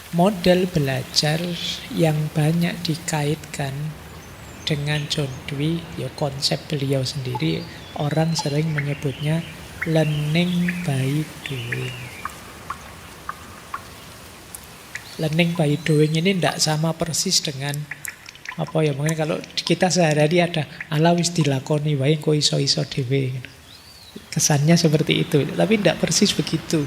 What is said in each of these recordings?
model belajar yang banyak dikaitkan dengan John Dewey, ya konsep beliau sendiri, orang sering menyebutnya learning by doing. Learning by doing ini tidak sama persis dengan apa ya, mungkin kalau kita sehari-hari ada ala wis dilakoni wae engko iso-iso dhewe. Kesannya seperti itu, tapi tidak persis begitu.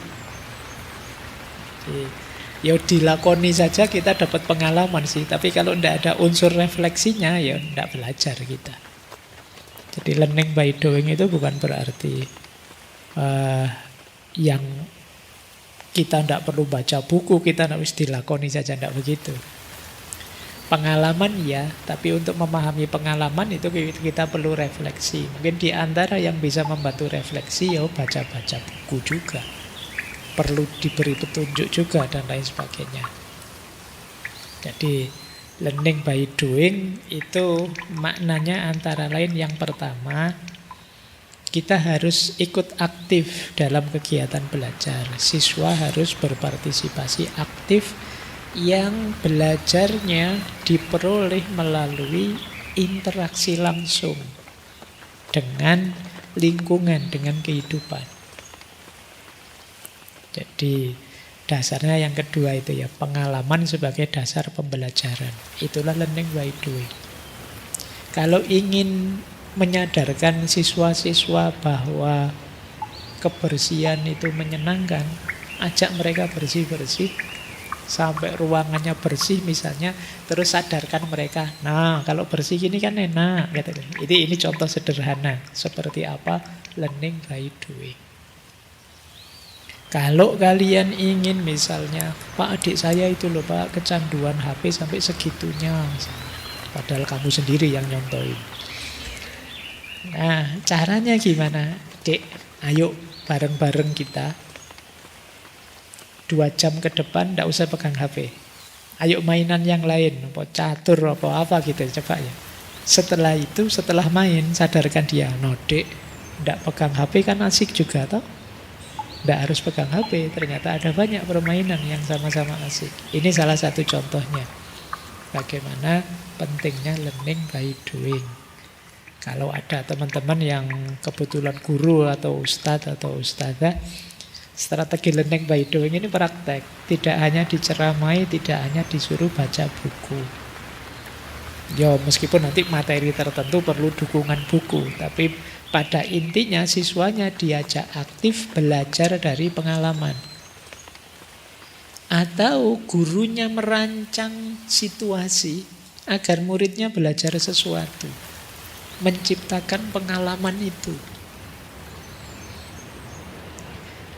Ya dilakoni saja kita dapat pengalaman sih, tapi kalau tidak ada unsur refleksinya ya tidak belajar kita. Jadi learning by doing itu bukan berarti yang kita tidak perlu baca buku, kita harus dilakoni saja, tidak begitu. Pengalaman ya, tapi untuk memahami pengalaman itu kita perlu refleksi. Mungkin di antara yang bisa membantu refleksi ya baca-baca buku juga. Perlu diberi petunjuk juga dan lain sebagainya. Jadi learning by doing itu maknanya antara lain yang pertama, kita harus ikut aktif dalam kegiatan belajar. Siswa harus berpartisipasi aktif yang belajarnya diperoleh melalui interaksi langsung dengan lingkungan, dengan kehidupan. Jadi dasarnya yang kedua itu ya, pengalaman sebagai dasar pembelajaran. Itulah learning by doing. Kalau ingin menyadarkan siswa-siswa bahwa kebersihan itu menyenangkan, ajak mereka bersih-bersih sampai ruangannya bersih misalnya, terus sadarkan mereka, nah kalau bersih gini kan enak gitu. Ini contoh sederhana seperti apa learning by doing. Kalau kalian ingin misalnya, Pak adik saya itu loh Pak kecanduan HP sampai segitunya, padahal kamu sendiri yang nyontoin. Nah, caranya gimana? Dek, ayo bareng-bareng kita 2 jam ke depan tidak usah pegang HP. Ayo mainan yang lain, apa catur, apa gitu, coba ya. Setelah itu, setelah main, sadarkan dia, no dek, tidak pegang HP kan asik juga toh. Tidak harus pegang HP, ternyata ada banyak permainan yang sama-sama asik. Ini salah satu contohnya. Bagaimana pentingnya learning by doing. Kalau ada teman-teman yang kebetulan guru atau ustadz atau ustadzah, strategi learning by doing ini praktek. Tidak hanya diceramai, tidak hanya disuruh baca buku. Ya meskipun nanti materi tertentu perlu dukungan buku, tapi pada intinya siswanya diajak aktif belajar dari pengalaman. Atau gurunya merancang situasi agar muridnya belajar sesuatu, menciptakan pengalaman itu.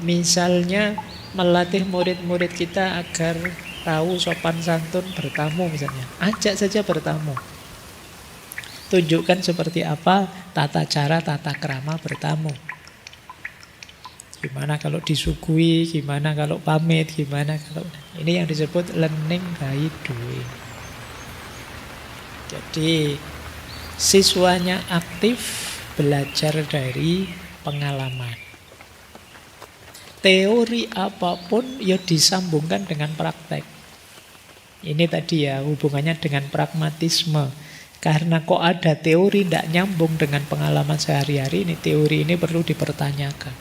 Misalnya melatih murid-murid kita agar tahu sopan santun bertamu misalnya. Ajak saja bertamu. Tunjukkan seperti apa tata cara, tata krama bertamu. Gimana kalau disuguhi, gimana kalau pamit, gimana kalau... Ini yang disebut learning by doing. Jadi siswanya aktif belajar dari pengalaman. Teori apapun ya disambungkan dengan praktek. Ini tadi ya hubungannya dengan pragmatisme. Karena kok ada teori tidak nyambung dengan pengalaman sehari-hari, ini teori ini perlu dipertanyakan.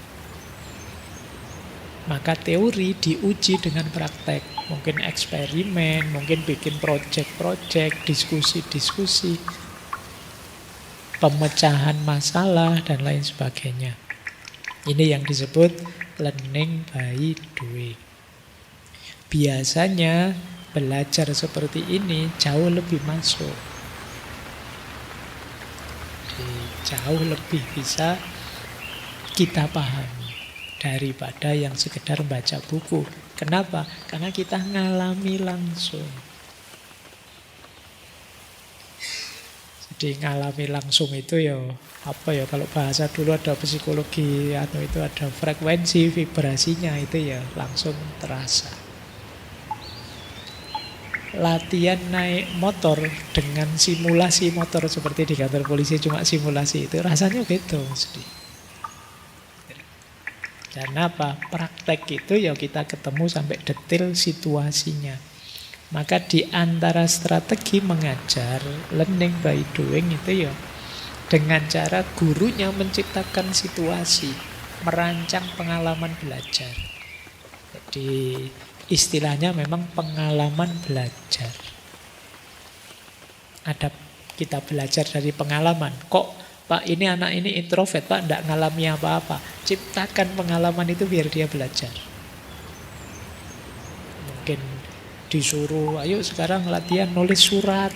Maka teori diuji dengan praktek. Mungkin eksperimen, mungkin bikin proyek-proyek, diskusi-diskusi, pemecahan masalah, dan lain sebagainya. Ini yang disebut learning by doing. Biasanya belajar seperti ini jauh lebih masuk. Jauh lebih bisa kita pahami daripada yang sekedar baca buku. Kenapa? Karena kita ngalami langsung. Jadi ngalami langsung itu ya apa ya, kalau bahasa dulu ada psikologi atau itu ada frekuensi vibrasinya, itu ya langsung terasa. Latihan naik motor dengan simulasi motor seperti di kantor polisi, cuma simulasi itu rasanya gitu mesti. Karena apa? Praktek itu ya kita ketemu sampai detail situasinya. Maka di antara strategi mengajar, learning by doing itu ya dengan cara gurunya menciptakan situasi, merancang pengalaman belajar. Jadi istilahnya memang pengalaman belajar. Ada kita belajar dari pengalaman. Kok Pak ini anak ini introvert, Pak tidak ngalami apa-apa. Ciptakan pengalaman itu biar dia belajar. Mungkin disuruh, ayo sekarang latihan nulis surat.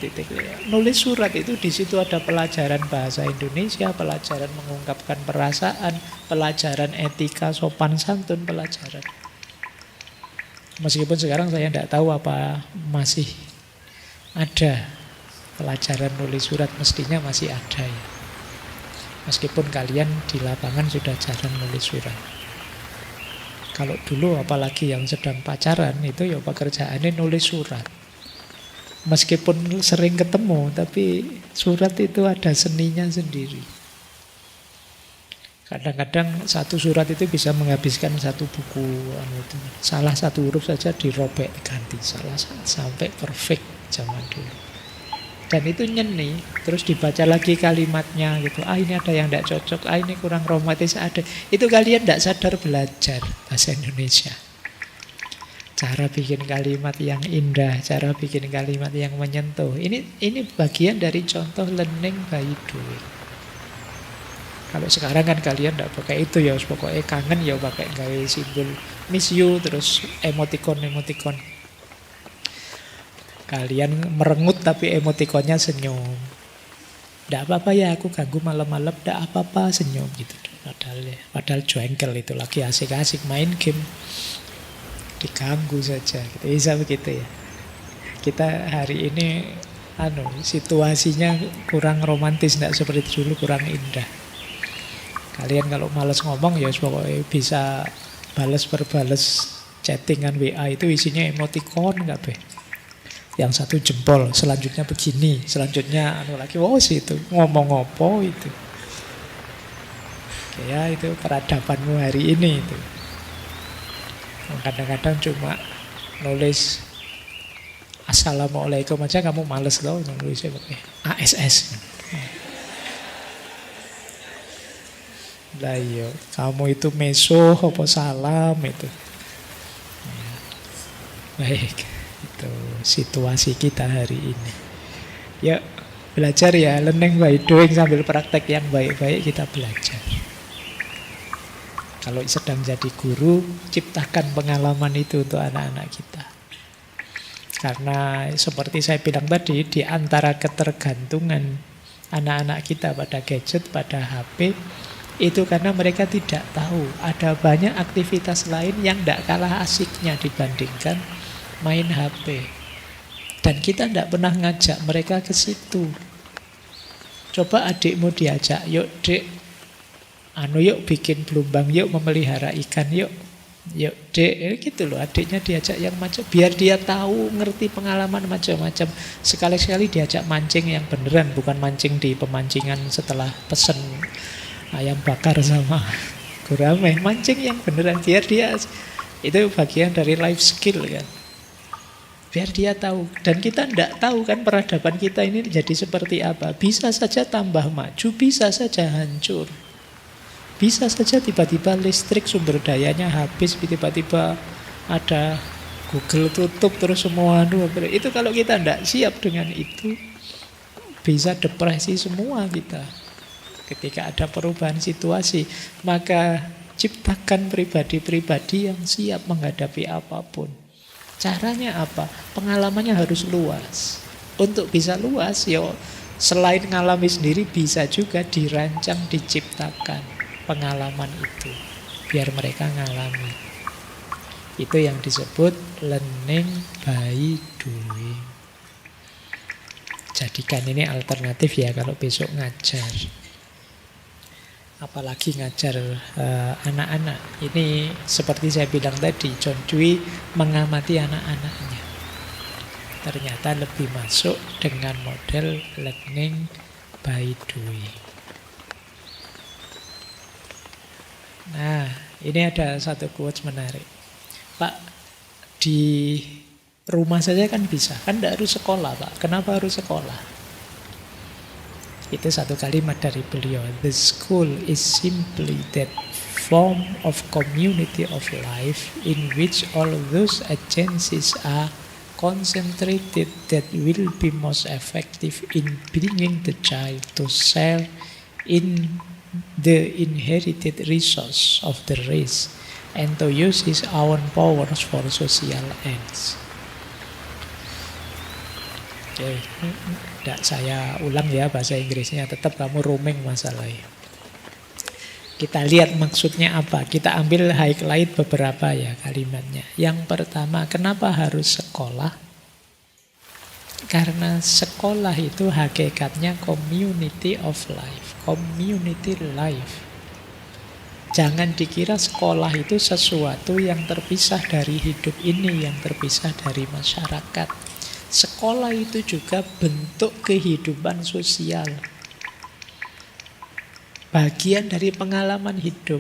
Nulis surat itu di situ ada pelajaran bahasa Indonesia, pelajaran mengungkapkan perasaan, pelajaran etika sopan santun, pelajaran. Meskipun sekarang saya tidak tahu apa masih ada pelajaran nulis surat, mestinya masih ada ya. Meskipun kalian di lapangan sudah jarang nulis surat. Kalau dulu apalagi yang sedang pacaran itu ya pekerjaannya nulis surat. Meskipun sering ketemu, tapi surat itu ada seninya sendiri. Kadang-kadang satu surat itu bisa menghabiskan satu buku. Salah satu huruf saja dirobek ganti, salah sampai perfect zaman dulu. Dan itu nyeni, terus dibaca lagi kalimatnya gitu. Ini ada yang tidak cocok, ini kurang romantis, ada. Itu kalian tidak sadar belajar bahasa Indonesia. Cara bikin kalimat yang indah, cara bikin kalimat yang menyentuh. Ini bagian dari contoh learning by doing. Kalau sekarang kan kalian tidak pakai itu ya, pokoknya kangen ya pakai gaya simbol miss you, terus emoticon. Kalian merengut tapi emotikonnya senyum. Tidak apa-apa ya, aku ganggu malam-malam, tidak apa-apa, senyum gitu. Padahal jengkel itu lagi asik-asik main game, diganggu saja. Gitu. Bisa begitu ya. Kita hari ini situasinya kurang romantis, tidak seperti dulu, kurang indah. Kalian kalau malas ngomong ya pokoknya bisa bales chattingan WA itu isinya emoticon kabeh. Yang satu jempol, selanjutnya begini, selanjutnya lagi itu ngomong apa itu. Ya itu peradabanmu hari ini itu. Kadang-kadang cuma nulis Assalamualaikum aja kamu males loh nulisnya pakai ASS. Lah iya, kamu itu meso apa salam itu. Baik, itu situasi kita hari ini. Ya, belajar ya, learning by doing sambil praktek yang baik-baik kita belajar. Kalau sedang jadi guru, ciptakan pengalaman itu untuk anak-anak kita. Karena seperti saya bilang tadi, di antara ketergantungan anak-anak kita pada gadget, pada HP, itu karena mereka tidak tahu ada banyak aktivitas lain yang tidak kalah asiknya dibandingkan main HP. Dan kita tidak pernah ngajak mereka ke situ. Coba adikmu diajak, yuk dek, yuk bikin belumbang, yuk memelihara ikan, yuk dek, gitu loh. Adiknya diajak yang macam, biar dia tahu, ngerti pengalaman macam-macam. Sekali-sekali diajak mancing yang beneran, bukan mancing di pemancingan setelah pesen ayam bakar sama gurame. Mancing yang beneran, biar dia, itu bagian dari life skill kan, biar dia tahu. Dan kita tidak tahu kan peradaban kita ini jadi seperti apa. Bisa saja tambah maju, bisa saja hancur, bisa saja tiba-tiba listrik sumber dayanya habis, tiba-tiba ada Google tutup terus semua. Itu kalau kita tidak siap dengan itu, bisa depresi semua kita. Ketika ada perubahan situasi, maka ciptakan pribadi-pribadi yang siap menghadapi apapun. Caranya apa? Pengalamannya harus luas. Untuk bisa luas, selain ngalami sendiri, bisa juga dirancang, diciptakan pengalaman itu, biar mereka ngalami. Itu yang disebut learning by doing. Jadikan ini alternatif ya kalau besok ngajar. Apalagi ngajar anak-anak. Ini seperti saya bilang tadi, John Dewey mengamati anak-anaknya. Ternyata lebih masuk dengan model learning by doing. Nah, ini ada satu quotes menarik. Pak, di Rumah saja kan bisa, kan tidak harus sekolah Pak. Kenapa harus sekolah? Itu satu kalimat dari beliau. The school is simply that form of community of life in which all those agencies are concentrated that will be most effective in bringing the child to share in the inherited resource of the race and to use his own powers for social ends. Oke, tidak saya ulang ya bahasa Inggrisnya, tetap kamu roaming masalahnya. Kita lihat maksudnya apa. Kita ambil highlight beberapa ya kalimatnya. Yang pertama, kenapa harus sekolah? Karena sekolah itu hakikatnya community of life, community life. Jangan dikira sekolah itu sesuatu yang terpisah dari hidup ini, yang terpisah dari masyarakat. Sekolah itu juga bentuk kehidupan sosial. Bagian dari pengalaman hidup.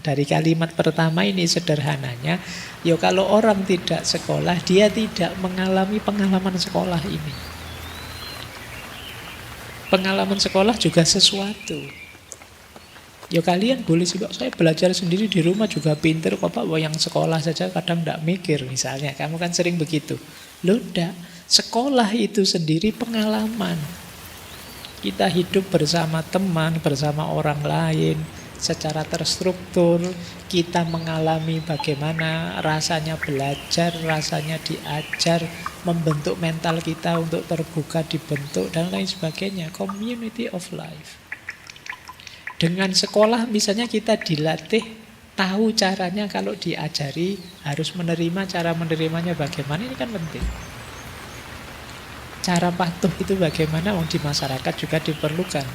Dari kalimat pertama ini sederhananya, ya kalau orang tidak sekolah, dia tidak mengalami pengalaman sekolah ini. Pengalaman sekolah juga sesuatu. Ya kalian boleh sih Pak, saya belajar sendiri di rumah juga pinter kok Pak. Yang sekolah saja kadang tidak mikir misalnya. Kamu kan sering begitu. Loh enggak, sekolah itu sendiri pengalaman. Kita hidup bersama teman, bersama orang lain, secara terstruktur. Kita mengalami bagaimana rasanya belajar, rasanya diajar, membentuk mental kita untuk terbuka, dibentuk, dan lain sebagainya. Community of life. Dengan sekolah misalnya kita dilatih, tahu caranya kalau diajari, harus menerima, cara menerimanya bagaimana, ini kan penting. Cara patuh itu bagaimana, di masyarakat juga diperlukan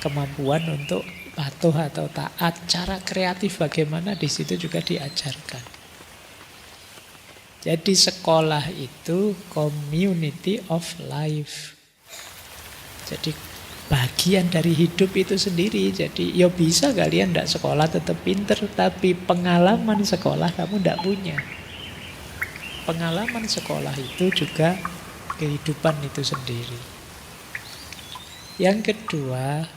kemampuan untuk patuh atau taat. Cara kreatif bagaimana, di situ juga diajarkan. Jadi sekolah itu community of life. Jadi bagian dari hidup itu sendiri. Jadi ya bisa kalian tidak sekolah tetap pinter, tapi pengalaman sekolah kamu tidak punya. Pengalaman sekolah itu juga kehidupan itu sendiri. Yang kedua,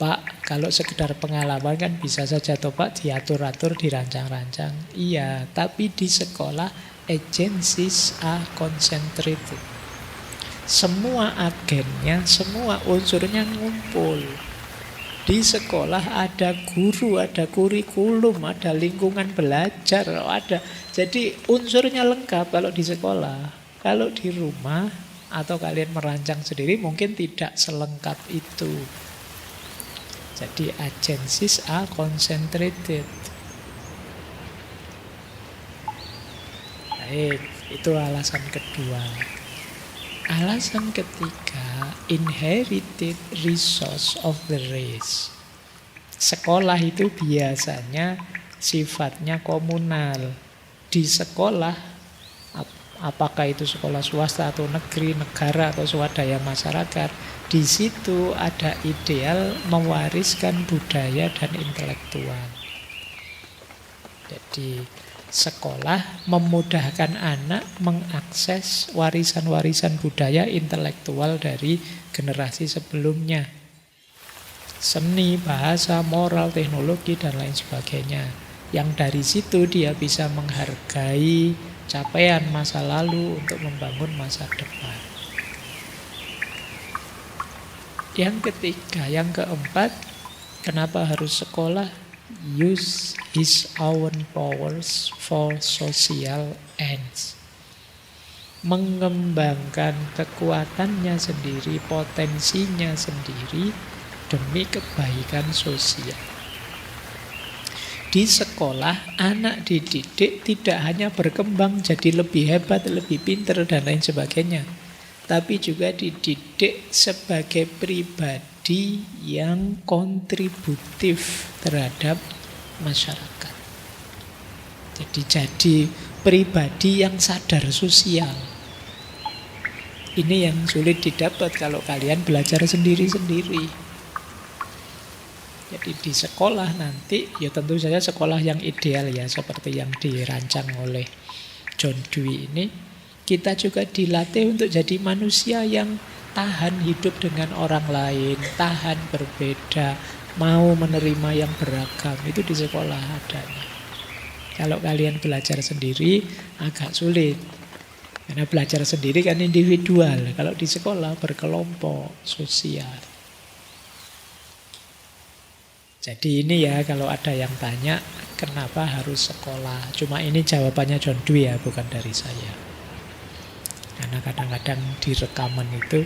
Pak, kalau sekedar pengalaman kan bisa saja toh Pak, diatur-atur, dirancang-rancang. Iya, tapi di sekolah agencies are concentrated. Semua agennya, semua unsurnya ngumpul. Di sekolah ada guru, ada kurikulum, ada lingkungan belajar, ada. Jadi unsurnya lengkap kalau di sekolah. Kalau di rumah atau kalian merancang sendiri mungkin tidak selengkap itu. Jadi agencies are concentrated. Baik, itu alasan kedua. Alasan ketiga, inherited resource of the race. Sekolah itu biasanya sifatnya komunal. Di sekolah, apakah itu sekolah swasta atau negeri, negara atau swadaya masyarakat, di situ ada ideal mewariskan budaya dan intelektual. Jadi sekolah memudahkan anak mengakses warisan-warisan budaya intelektual dari generasi sebelumnya. Seni, bahasa, moral, teknologi, dan lain sebagainya. Yang dari situ dia bisa menghargai capaian masa lalu untuk membangun masa depan. Yang ketiga, yang keempat, kenapa harus sekolah? Use his own powers for social ends. Mengembangkan kekuatannya sendiri, potensinya sendiri demi kebaikan sosial. Di sekolah, anak dididik tidak hanya berkembang jadi lebih hebat, lebih pintar, dan lain sebagainya. Tapi juga dididik sebagai pribadi yang kontributif terhadap masyarakat. Jadi pribadi yang sadar sosial. Ini yang sulit didapat kalau kalian belajar sendiri-sendiri. Jadi di sekolah nanti, ya tentu saja sekolah yang ideal ya, seperti yang dirancang oleh John Dewey ini, Kita juga dilatih untuk jadi manusia yang tahan hidup dengan orang lain, tahan berbeda, mau menerima yang beragam. Itu di sekolah adanya. Kalau kalian belajar sendiri agak sulit. Karena belajar sendiri kan individual. Kalau di sekolah berkelompok, sosial. Jadi ini ya kalau ada yang tanya kenapa harus sekolah. Cuma ini jawabannya John Dewey ya, bukan dari saya. Karena kadang-kadang di rekaman itu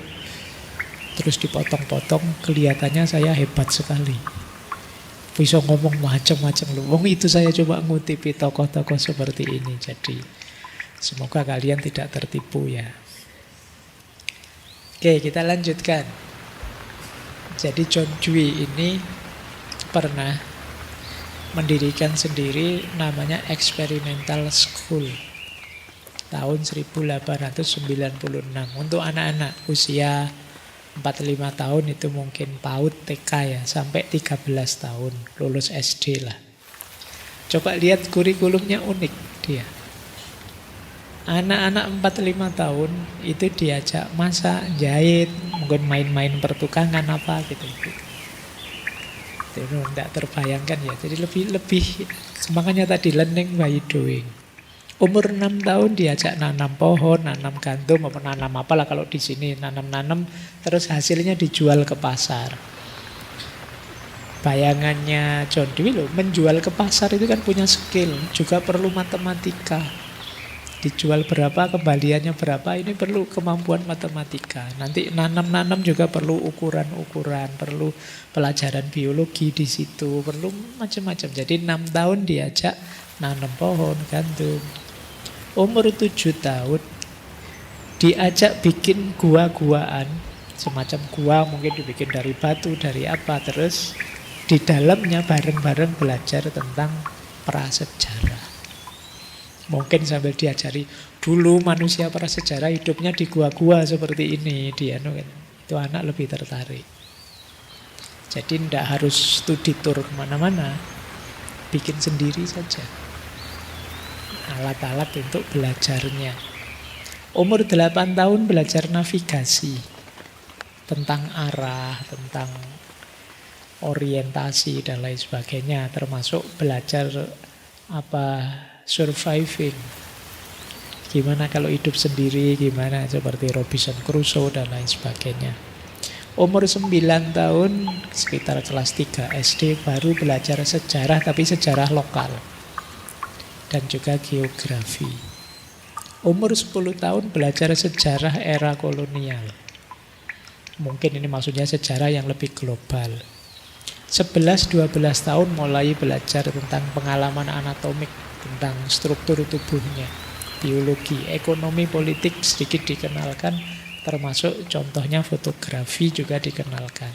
terus dipotong-potong, kelihatannya saya hebat sekali. Bisa ngomong macam-macam loh. Wong itu saya coba ngutipi tokoh-tokoh seperti ini. Jadi semoga kalian tidak tertipu ya. Oke, kita lanjutkan. Jadi John Dewey ini pernah mendirikan sendiri namanya Experimental School tahun 1896 untuk anak-anak usia 45 tahun, itu mungkin PAUD TK ya, sampai 13 tahun lulus SD lah. Coba lihat kurikulumnya, unik dia. Anak-anak 45 tahun itu diajak masak, jahit, mungkin main-main pertukangan apa gitu. Itu tidak terbayangkan ya. Jadi lebih makanya tadi learning by doing. Umur 6 tahun diajak nanam pohon, nanam gandum, apa nanam apalah kalau di sini nanam-nanam, terus hasilnya dijual ke pasar. Bayangannya John Dewey loh, menjual ke pasar itu kan punya skill, juga perlu matematika. Dijual berapa, kembaliannya berapa, ini perlu kemampuan matematika. Nanti nanam-nanam juga perlu ukuran-ukuran, perlu pelajaran biologi di situ, perlu macam-macam. Jadi 6 tahun diajak nanam pohon, gandum. Umur 7 tahun diajak bikin gua-guaan, semacam gua mungkin dibikin dari batu, dari apa, terus di dalamnya bareng-bareng belajar tentang prasejarah. Mungkin sambil diajari dulu manusia prasejarah hidupnya di gua-gua seperti ini, dia itu anak lebih tertarik. Jadi tidak harus studi tour kemana-mana, bikin sendiri saja alat-alat untuk belajarnya. Umur 8 tahun belajar navigasi, tentang arah, tentang orientasi dan lain sebagainya, termasuk belajar surviving. Gimana kalau hidup sendiri, gimana seperti Robinson Crusoe dan lain sebagainya. Umur 9 tahun, sekitar kelas 3 SD, baru belajar sejarah, tapi sejarah lokal dan juga geografi. Umur 10 tahun belajar sejarah era kolonial. Mungkin ini maksudnya sejarah yang lebih global. 11-12 tahun mulai belajar tentang pengalaman anatomik, tentang struktur tubuhnya, biologi, ekonomi, politik sedikit dikenalkan, termasuk contohnya fotografi juga dikenalkan.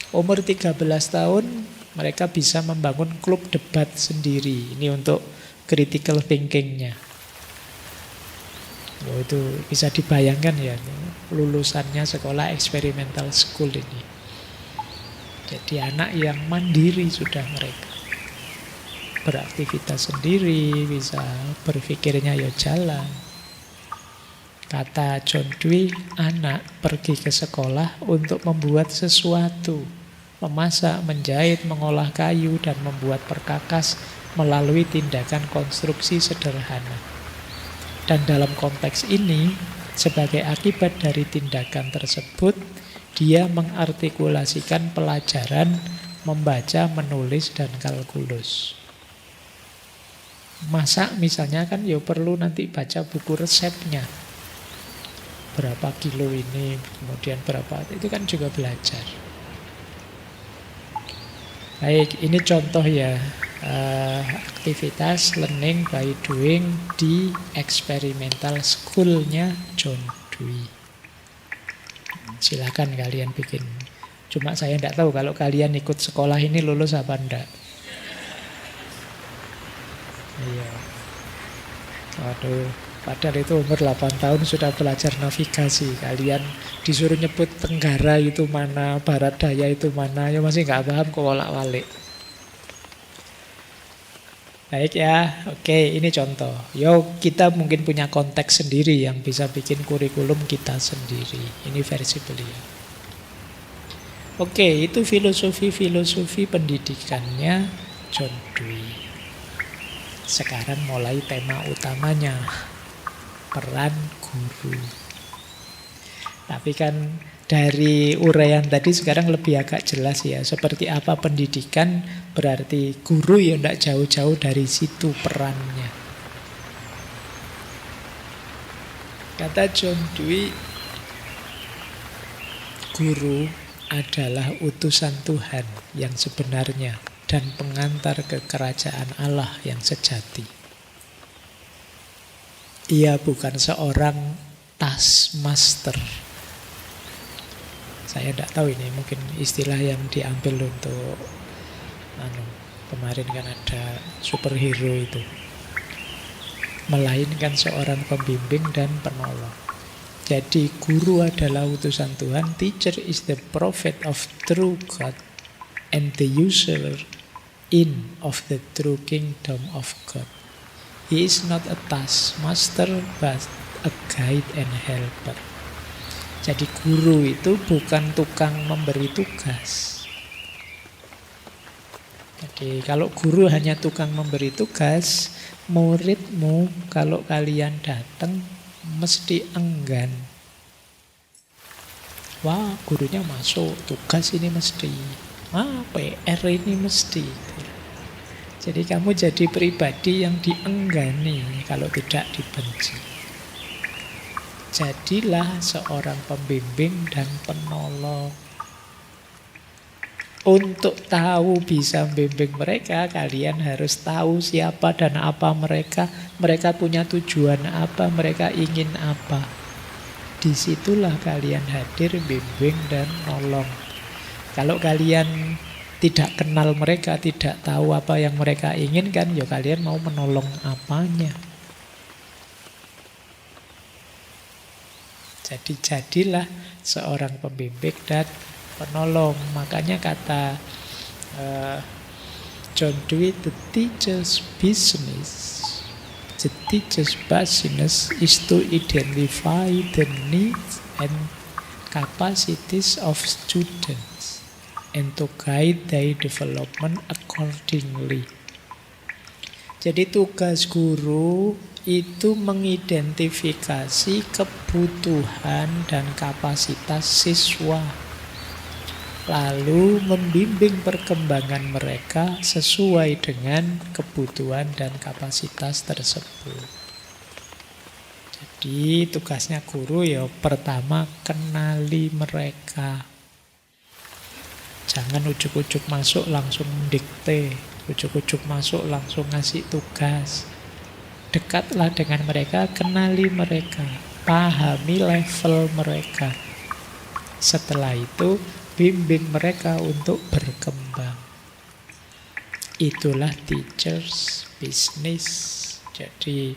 Umur 13 tahun mereka bisa membangun klub debat sendiri. Ini untuk critical thinking-nya. Oh, itu bisa dibayangkan ya, lulusannya sekolah experimental school ini. Jadi anak yang mandiri sudah mereka. Beraktivitas sendiri, bisa berpikirnya ya jalan. Kata John Dewey, anak pergi ke sekolah untuk membuat sesuatu. Memasak, menjahit, mengolah kayu, dan membuat perkakas melalui tindakan konstruksi sederhana. Dan dalam konteks ini, sebagai akibat dari tindakan tersebut, dia mengartikulasikan pelajaran membaca, menulis, dan kalkulus. Masak misalnya kan ya perlu nanti baca buku resepnya. Berapa kilo ini, kemudian berapa, itu kan juga belajar. Baik, ini contoh ya, aktivitas learning by doing di experimental school-nya John Dewey. Silakan kalian bikin. Cuma saya tidak tahu kalau kalian ikut sekolah ini lulus apa enggak. Iya. Waduh, padahal itu umur 8 tahun sudah belajar navigasi. Kalian disuruh nyebut Tenggara itu mana, Barat Daya itu mana, ya masih nggak paham, kok wolak-walik. Baik ya, oke ini contoh. Yo kita mungkin punya konteks sendiri yang bisa bikin kurikulum kita sendiri. Ini versi beliau. Oke, itu filosofi pendidikannya John Dewey. Sekarang mulai tema utamanya, peran guru. Tapi kan dari uraian tadi sekarang lebih agak jelas ya. Seperti apa pendidikan, berarti guru ya tidak jauh-jauh dari situ perannya. Kata John Dewey, guru adalah utusan Tuhan yang sebenarnya dan pengantar ke kerajaan Allah yang sejati. Ia bukan seorang taskmaster. Saya tidak tahu ini mungkin istilah yang diambil untuk kemarin kan ada superhero itu. Melainkan seorang pembimbing dan penolong. Jadi guru adalah utusan Tuhan, teacher is the prophet of true God and the user in of the true kingdom of God. He is not a taskmaster but a guide and helper. Jadi guru itu bukan tukang memberi tugas. Jadi kalau guru hanya tukang memberi tugas, muridmu kalau kalian datang mesti enggan. Wah, gurunya masuk, tugas ini mesti. PR ini mesti. Jadi kamu jadi pribadi yang dienggani kalau tidak dibenci. Jadilah seorang pembimbing dan penolong. Untuk tahu bisa membimbing mereka, kalian harus tahu siapa dan apa mereka. Mereka punya tujuan apa, mereka ingin apa. Disitulah kalian hadir, bimbing dan nolong. Kalau kalian tidak kenal mereka, tidak tahu apa yang mereka inginkan, ya kalian mau menolong apanya. Jadi jadilah seorang pembimbing dan penolong. Makanya kata John Dewey, the teacher's business is to identify the needs and capacities of students and to guide their development accordingly. Jadi tugas guru itu mengidentifikasi kebutuhan dan kapasitas siswa, lalu membimbing perkembangan mereka sesuai dengan kebutuhan dan kapasitas tersebut. Jadi tugasnya guru ya pertama kenali mereka. Jangan ujuk-ujuk masuk langsung dikte, ujuk-ujuk masuk langsung ngasih tugas. Dekatlah dengan mereka, kenali mereka, pahami level mereka. Setelah itu, bimbing mereka untuk berkembang. Itulah teacher's business. Jadi,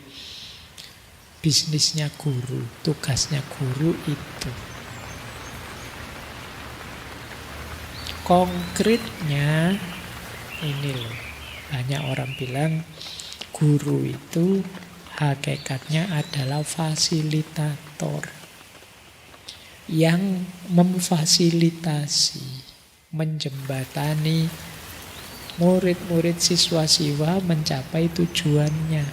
bisnisnya guru, tugasnya guru itu. Konkretnya, ini loh, banyak orang bilang, guru itu hakikatnya adalah fasilitator yang memfasilitasi, menjembatani murid-murid siswa-siswa mencapai tujuannya.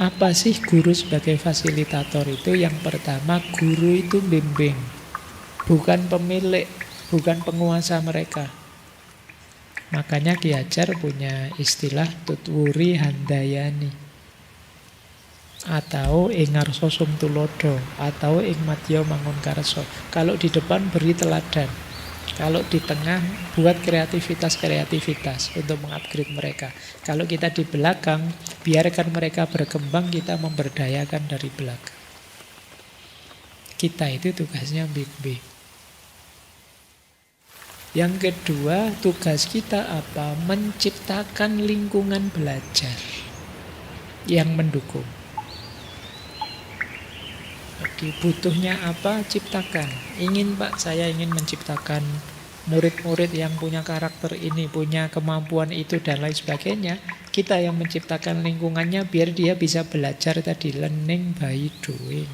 Apa sih guru sebagai fasilitator itu? Yang pertama, guru itu bimbing, bukan pemilik, bukan penguasa mereka. Makanya Ki Hajar punya istilah tutwuri handayani atau ingarso sumtulodo atau ing madya mangun karso. Kalau di depan beri teladan, kalau di tengah buat kreativitas untuk mengupgrade mereka. Kalau kita di belakang, biarkan mereka berkembang, kita memberdayakan dari belakang. Kita itu tugasnya bimbing. Yang kedua, tugas kita apa? Menciptakan lingkungan belajar yang mendukung. Jadi butuhnya apa? Ciptakan. Ingin Pak, saya ingin menciptakan murid-murid yang punya karakter ini, punya kemampuan itu dan lain sebagainya, kita yang menciptakan lingkungannya biar dia bisa belajar tadi, learning by doing.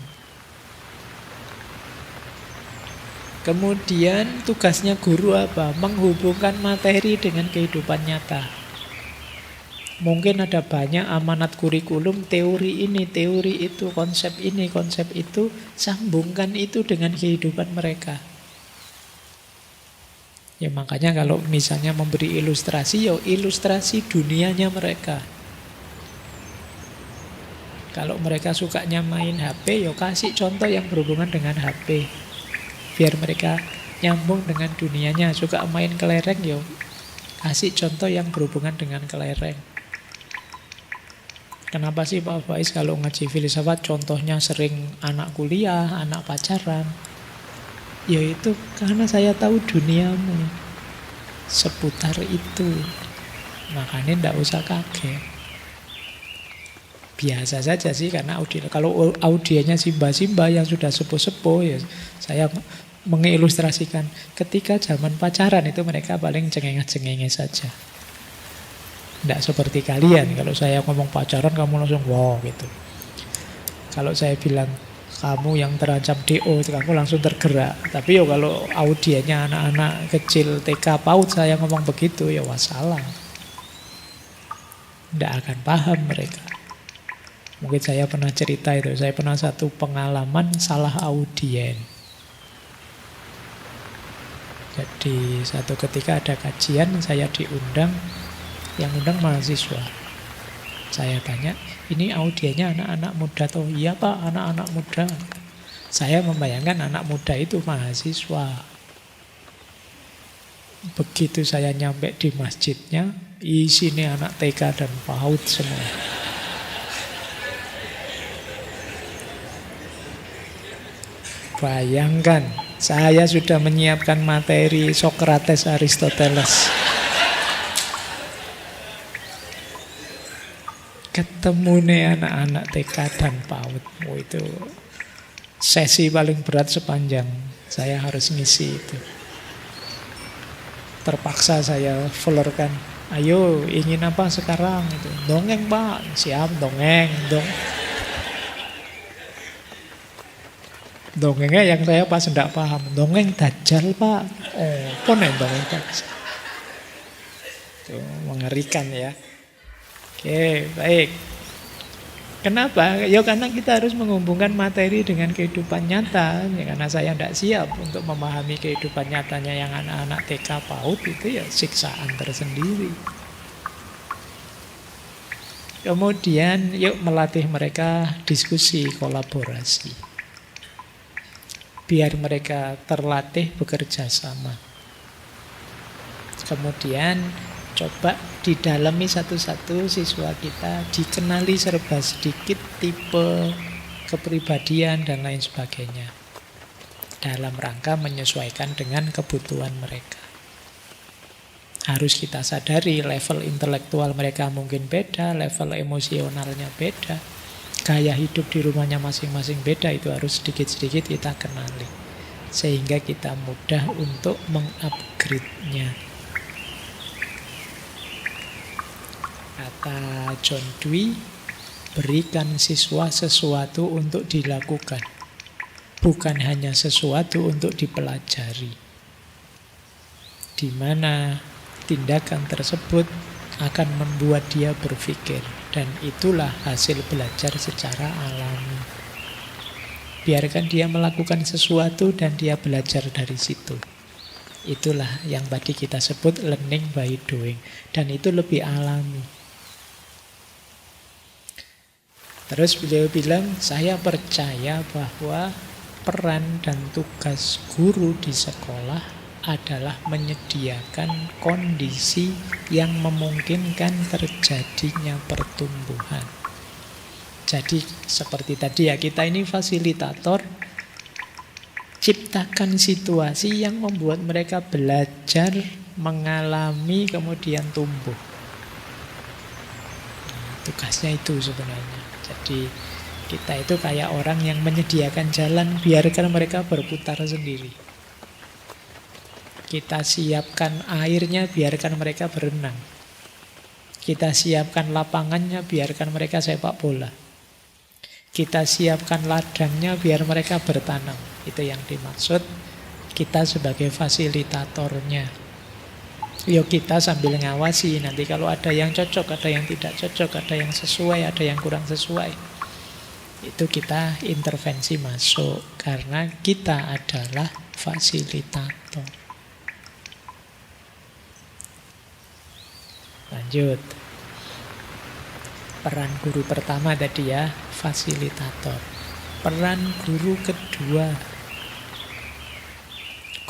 Kemudian tugasnya guru apa? Menghubungkan materi dengan kehidupan nyata. Mungkin ada banyak amanat kurikulum, teori ini, teori itu, konsep ini, konsep itu, sambungkan itu dengan kehidupan mereka. Ya makanya kalau misalnya memberi ilustrasi, ya ilustrasi dunianya mereka. Kalau mereka sukanya main HP, ya kasih contoh yang berhubungan dengan HP. Biar mereka nyambung dengan dunianya. Suka main kelereng, ya kasih contoh yang berhubungan dengan kelereng. Kenapa sih Pak Faiz kalau ngaji filsafat contohnya sering anak kuliah, anak pacaran? Ya itu karena saya tahu duniamu seputar itu. Makanya tidak usah kaget. Biasa saja sih karena kalau audiennya simba-simba yang sudah sepuh-sepuh, ya saya mengilustrasikan ketika zaman pacaran itu mereka paling cengengah-cengengah saja. Tidak seperti kalian, kalau saya ngomong pacaran kamu langsung wow gitu. Kalau saya bilang kamu yang terancam DO, kamu langsung tergerak. Tapi yo kalau audiennya anak-anak kecil TK PAUD saya ngomong begitu, ya wassalam. Tidak akan paham mereka. Mungkin saya pernah cerita itu, saya pernah satu pengalaman salah audien. Jadi satu ketika ada kajian, saya diundang, yang undang mahasiswa. Saya tanya, ini audiennya anak-anak muda toh? Iya Pak, anak-anak muda. Saya membayangkan anak muda itu mahasiswa. Begitu saya nyampe di masjidnya, isinya anak TK dan PAUD semua. Bayangkan, saya sudah menyiapkan materi Socrates, Aristoteles. Ketemu nih anak-anak TK dan PAUD. Oh, itu sesi paling berat sepanjang saya harus ngisi itu. Terpaksa saya florkan, ayo ingin apa sekarang? Itu dongeng Pak, siap dongeng. Dongengnya yang saya pas tidak paham, dongeng Dajjal Pak. Oh, apa nih dongeng Dajjal? Itu mengerikan ya. Oke, baik. Kenapa? Ya karena kita harus menghubungkan materi dengan kehidupan nyata. Ya, karena saya tidak siap untuk memahami kehidupan nyatanya yang anak-anak TK PAUD itu ya siksaan tersendiri. Kemudian yuk melatih mereka diskusi, kolaborasi. Biar mereka terlatih bekerja sama. Kemudian coba didalami satu-satu siswa kita, dikenali serba sedikit tipe kepribadian dan lain sebagainya. Dalam rangka menyesuaikan dengan kebutuhan mereka. Harus kita sadari level intelektual mereka mungkin beda, level emosionalnya beda. Gaya hidup di rumahnya masing-masing beda, itu harus sedikit-sedikit kita kenali. Sehingga kita mudah untuk mengupgrade-nya. Kata John Dewey, berikan siswa sesuatu untuk dilakukan, bukan hanya sesuatu untuk dipelajari. Di mana tindakan tersebut akan membuat dia berpikir, dan itulah hasil belajar secara alami. Biarkan dia melakukan sesuatu dan dia belajar dari situ. Itulah yang tadi kita sebut learning by doing, dan itu lebih alami. Terus beliau bilang, saya percaya bahwa peran dan tugas guru di sekolah adalah menyediakan kondisi yang memungkinkan terjadinya pertumbuhan. Jadi seperti tadi ya, kita ini fasilitator, ciptakan situasi yang membuat mereka belajar, mengalami, kemudian tumbuh. Tugasnya itu sebenarnya. Jadi kita itu kayak orang yang menyediakan jalan, biarkan mereka berputar sendiri. Kita siapkan airnya, biarkan mereka berenang. Kita siapkan lapangannya, biarkan mereka sepak bola. Kita siapkan ladangnya, biar mereka bertanam. Itu yang dimaksud kita sebagai fasilitatornya. Yo, kita sambil ngawasi. Nanti kalau ada yang cocok, ada yang tidak cocok, ada yang sesuai, ada yang kurang sesuai, itu kita intervensi masuk. Karena kita adalah fasilitator. Lanjut. Peran guru pertama tadi ya, fasilitator. Peran guru kedua,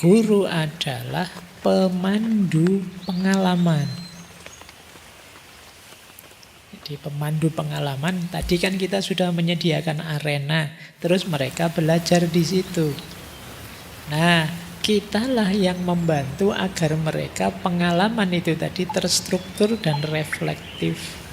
guru adalah pemandu pengalaman. Jadi pemandu pengalaman, tadi kan kita sudah menyediakan arena, terus mereka belajar di situ. Nah, kitalah yang membantu agar mereka pengalaman itu tadi terstruktur dan reflektif.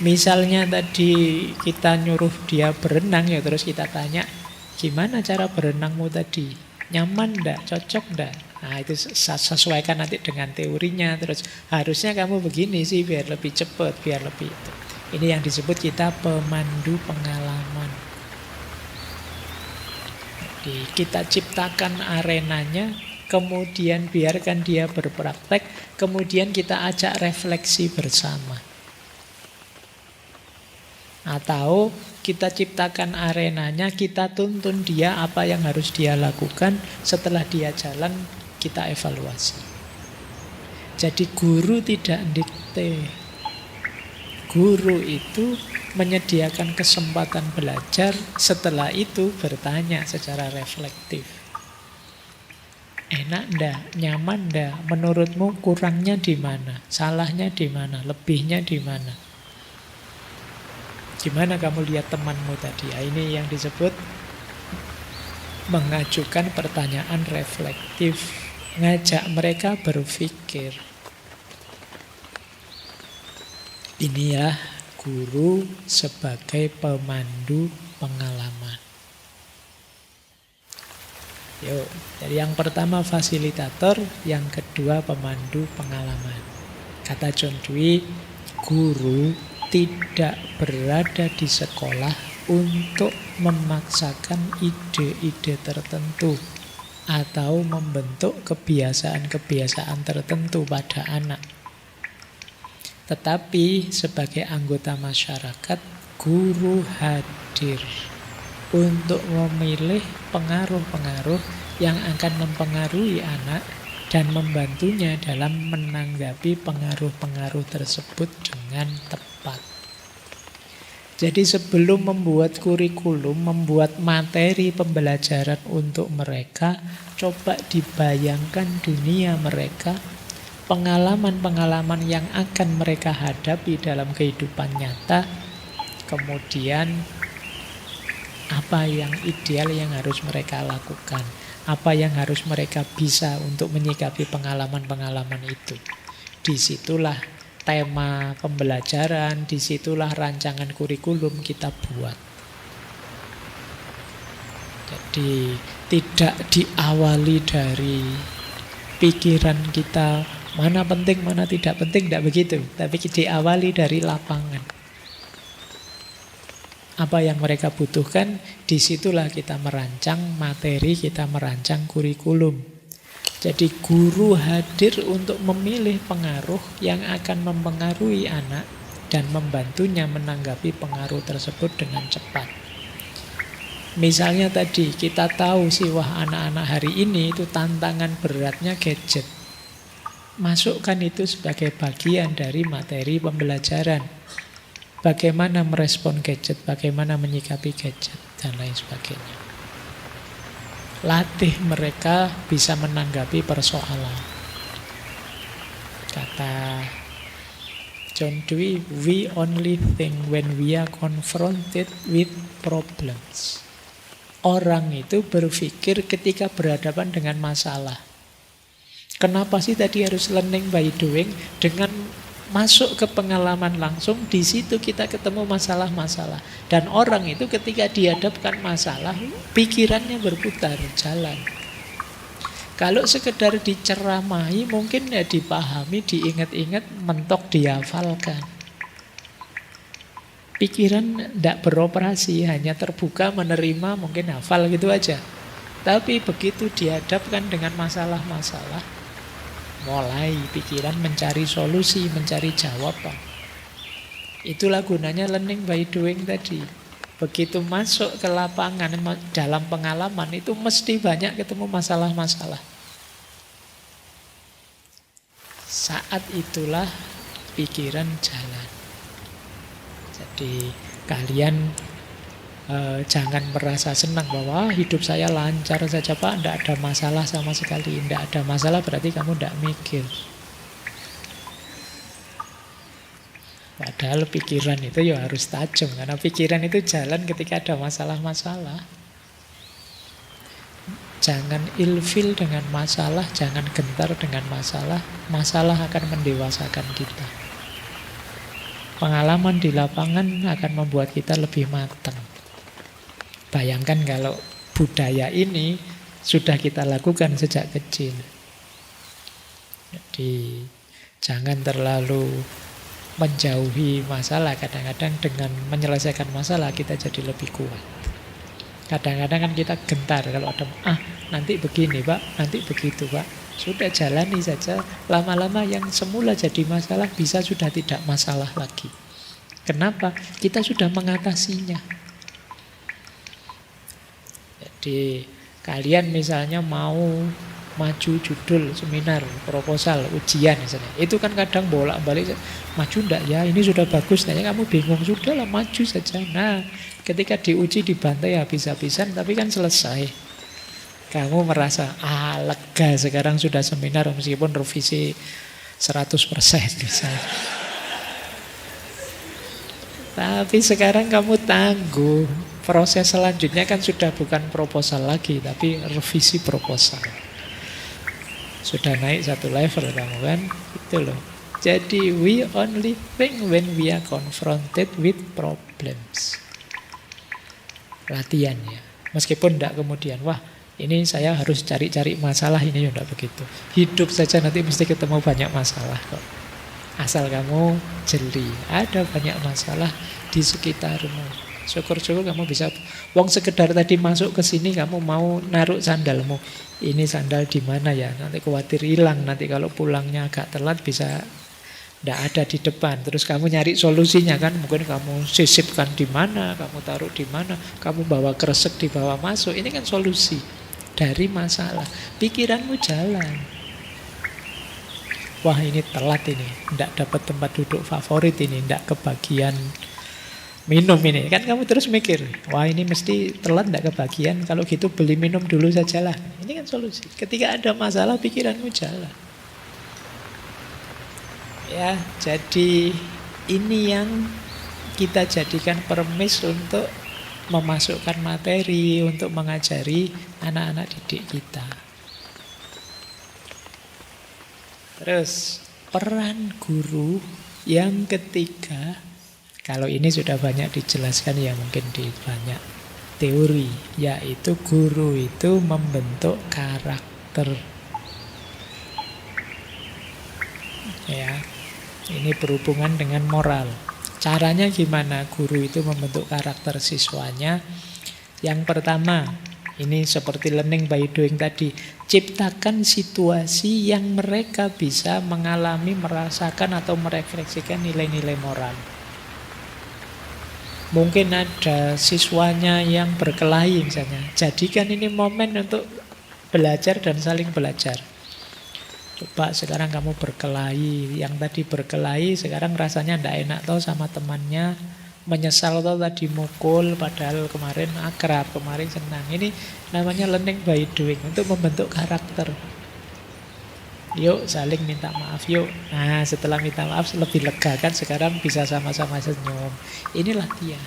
Misalnya tadi kita nyuruh dia berenang, ya terus kita tanya, gimana cara berenangmu tadi? Nyaman enggak? Cocok enggak? Nah itu sesuaikan nanti dengan teorinya. Terus harusnya kamu begini sih biar lebih cepat, biar lebih itu. Ini yang disebut kita pemandu pengalaman. Jadi kita ciptakan arenanya, kemudian biarkan dia berpraktek, kemudian kita ajak refleksi bersama. Atau kita ciptakan arenanya, kita tuntun dia apa yang harus dia lakukan, setelah dia jalan kita evaluasi. Jadi guru tidak dikte. Guru itu menyediakan kesempatan belajar, setelah itu bertanya secara reflektif. Enak ndak? Nyaman ndak? Menurutmu kurangnya di mana? Salahnya di mana? Lebihnya di mana? Gimana kamu lihat temanmu tadi? Ya, ini yang disebut mengajukan pertanyaan reflektif, ngajak mereka berpikir. Ini ya guru sebagai pemandu pengalaman. Yuk, jadi yang pertama fasilitator, yang kedua pemandu pengalaman. Kata John Dewey, guru tidak berada di sekolah untuk memaksakan ide-ide tertentu atau membentuk kebiasaan-kebiasaan tertentu pada anak. Tetapi sebagai anggota masyarakat, guru hadir untuk memilih pengaruh-pengaruh yang akan mempengaruhi anak dan membantunya dalam menanggapi pengaruh-pengaruh tersebut dengan tepat. Jadi sebelum membuat kurikulum, membuat materi pembelajaran untuk mereka, coba dibayangkan dunia mereka, pengalaman-pengalaman yang akan mereka hadapi dalam kehidupan nyata, kemudian apa yang ideal yang harus mereka lakukan, apa yang harus mereka bisa untuk menyikapi pengalaman-pengalaman itu. Disitulah tema pembelajaran, disitulah rancangan kurikulum kita buat. Jadi tidak diawali dari pikiran kita, mana penting, mana tidak penting, tidak begitu. Tapi diawali dari lapangan. Apa yang mereka butuhkan, disitulah kita merancang materi, kita merancang kurikulum. Jadi guru hadir untuk memilih pengaruh yang akan mempengaruhi anak dan membantunya menanggapi pengaruh tersebut dengan cepat. Misalnya tadi kita tahu sih, wah anak-anak hari ini itu tantangan beratnya gadget. Masukkan itu sebagai bagian dari materi pembelajaran. Bagaimana merespon gadget, bagaimana menyikapi gadget, dan lain sebagainya. Latih mereka bisa menanggapi persoalan. Kata John Dewey, we only think when we are confronted with problems. Orang itu berpikir ketika berhadapan dengan masalah. Kenapa sih tadi harus learning by doing? Dengan masuk ke pengalaman langsung, di situ kita ketemu masalah-masalah. Dan orang itu ketika dihadapkan masalah, pikirannya berputar, jalan. Kalau sekedar diceramahi mungkin ya dipahami, diingat-ingat, mentok dihafalkan. Pikiran tidak beroperasi, hanya terbuka, menerima, mungkin hafal gitu aja. Tapi begitu dihadapkan dengan masalah-masalah, mulai pikiran mencari solusi, mencari jawaban. Itulah gunanya learning by doing tadi. Begitu masuk ke lapangan, dalam pengalaman, itu mesti banyak ketemu masalah-masalah. Saat itulah pikiran jalan. Jadi kalian jangan merasa senang bahwa hidup saya lancar saja Pak, tidak ada masalah sama sekali. Tidak ada masalah berarti kamu tidak mikir. Padahal pikiran itu ya harus tajam, karena pikiran itu jalan ketika ada masalah-masalah. Jangan ilfil dengan masalah, jangan gentar dengan masalah. Masalah akan mendewasakan kita. Pengalaman di lapangan akan membuat kita lebih matang. Bayangkan kalau budaya ini sudah kita lakukan sejak kecil. Jadi jangan terlalu menjauhi masalah. Kadang-kadang dengan menyelesaikan masalah kita jadi lebih kuat. Kadang-kadang kan kita gentar kalau ada nanti begini Pak, nanti begitu Pak. Sudah jalani saja. Lama-lama yang semula jadi masalah bisa sudah tidak masalah lagi. Kenapa? Kita sudah mengatasinya. Jadi kalian misalnya mau maju judul seminar, proposal, ujian misalnya. Itu kan kadang bolak-balik, maju enggak ya, ini sudah bagus. Tanya kamu bingung, sudahlah maju saja. Nah, ketika diuji dibantai habis-habisan, tapi kan selesai. Kamu merasa, lega sekarang sudah seminar meskipun revisi 100% misalnya. Tapi sekarang kamu tangguh. Proses selanjutnya kan sudah bukan proposal lagi, tapi revisi proposal. Sudah naik satu level kamu kan, itu loh. Jadi we only think when we are confronted with problems. Latihannya. Meskipun tidak kemudian, wah ini saya harus cari-cari masalah, ini ya tidak begitu. Hidup saja nanti mesti ketemu banyak masalah kok. Asal kamu jeli, ada banyak masalah di sekitarmu. Syukur-syukur kamu bisa, wong sekedar tadi masuk ke sini kamu mau naruh sandalmu. Ini sandal di mana ya? Nanti khawatir hilang, nanti kalau pulangnya agak telat bisa tidak ada di depan. Terus kamu nyari solusinya kan, mungkin kamu sisipkan di mana, kamu taruh di mana, kamu bawa kresek dibawa masuk. Ini kan solusi dari masalah. Pikiranmu jalan. Wah ini telat ini, tidak dapat tempat duduk favorit ini, tidak kebagian minum ini. Kan kamu terus mikir, wah ini mesti telat tidak kebagian, kalau gitu beli minum dulu sajalah. Ini kan solusi. Ketika ada masalah pikiranmu jalan. Ya, jadi ini yang kita jadikan permis untuk memasukkan materi, untuk mengajari anak-anak didik kita. Terus peran guru yang ketiga, kalau ini sudah banyak dijelaskan ya mungkin di banyak teori, yaitu guru itu membentuk karakter. Ya, ini berhubungan dengan moral. Caranya gimana guru itu membentuk karakter siswanya? Yang pertama, ini seperti learning by doing tadi, ciptakan situasi yang mereka bisa mengalami, merasakan atau merefleksikan nilai-nilai moral. Mungkin ada siswanya yang berkelahi misalnya, jadikan ini momen untuk belajar dan saling belajar. Coba sekarang kamu berkelahi, yang tadi berkelahi sekarang rasanya tidak enak toh sama temannya, menyesal toh tadi mukul padahal kemarin akrab, kemarin senang. Ini namanya learning by doing, untuk membentuk karakter. Yuk saling minta maaf yuk. Nah setelah minta maaf lebih lega kan, sekarang bisa sama-sama senyum. Inilah dia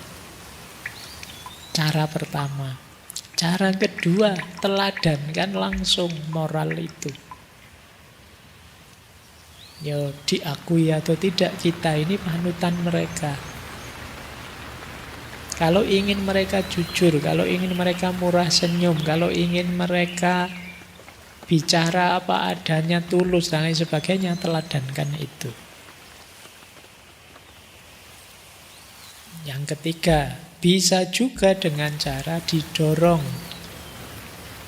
cara pertama. Cara kedua, teladankan langsung moral itu. Ya diakui atau tidak, kita ini panutan mereka. Kalau ingin mereka jujur, kalau ingin mereka murah senyum, kalau ingin mereka bicara apa adanya, tulus dan lain sebagainya, teladankan itu. Yang ketiga, bisa juga dengan cara didorong,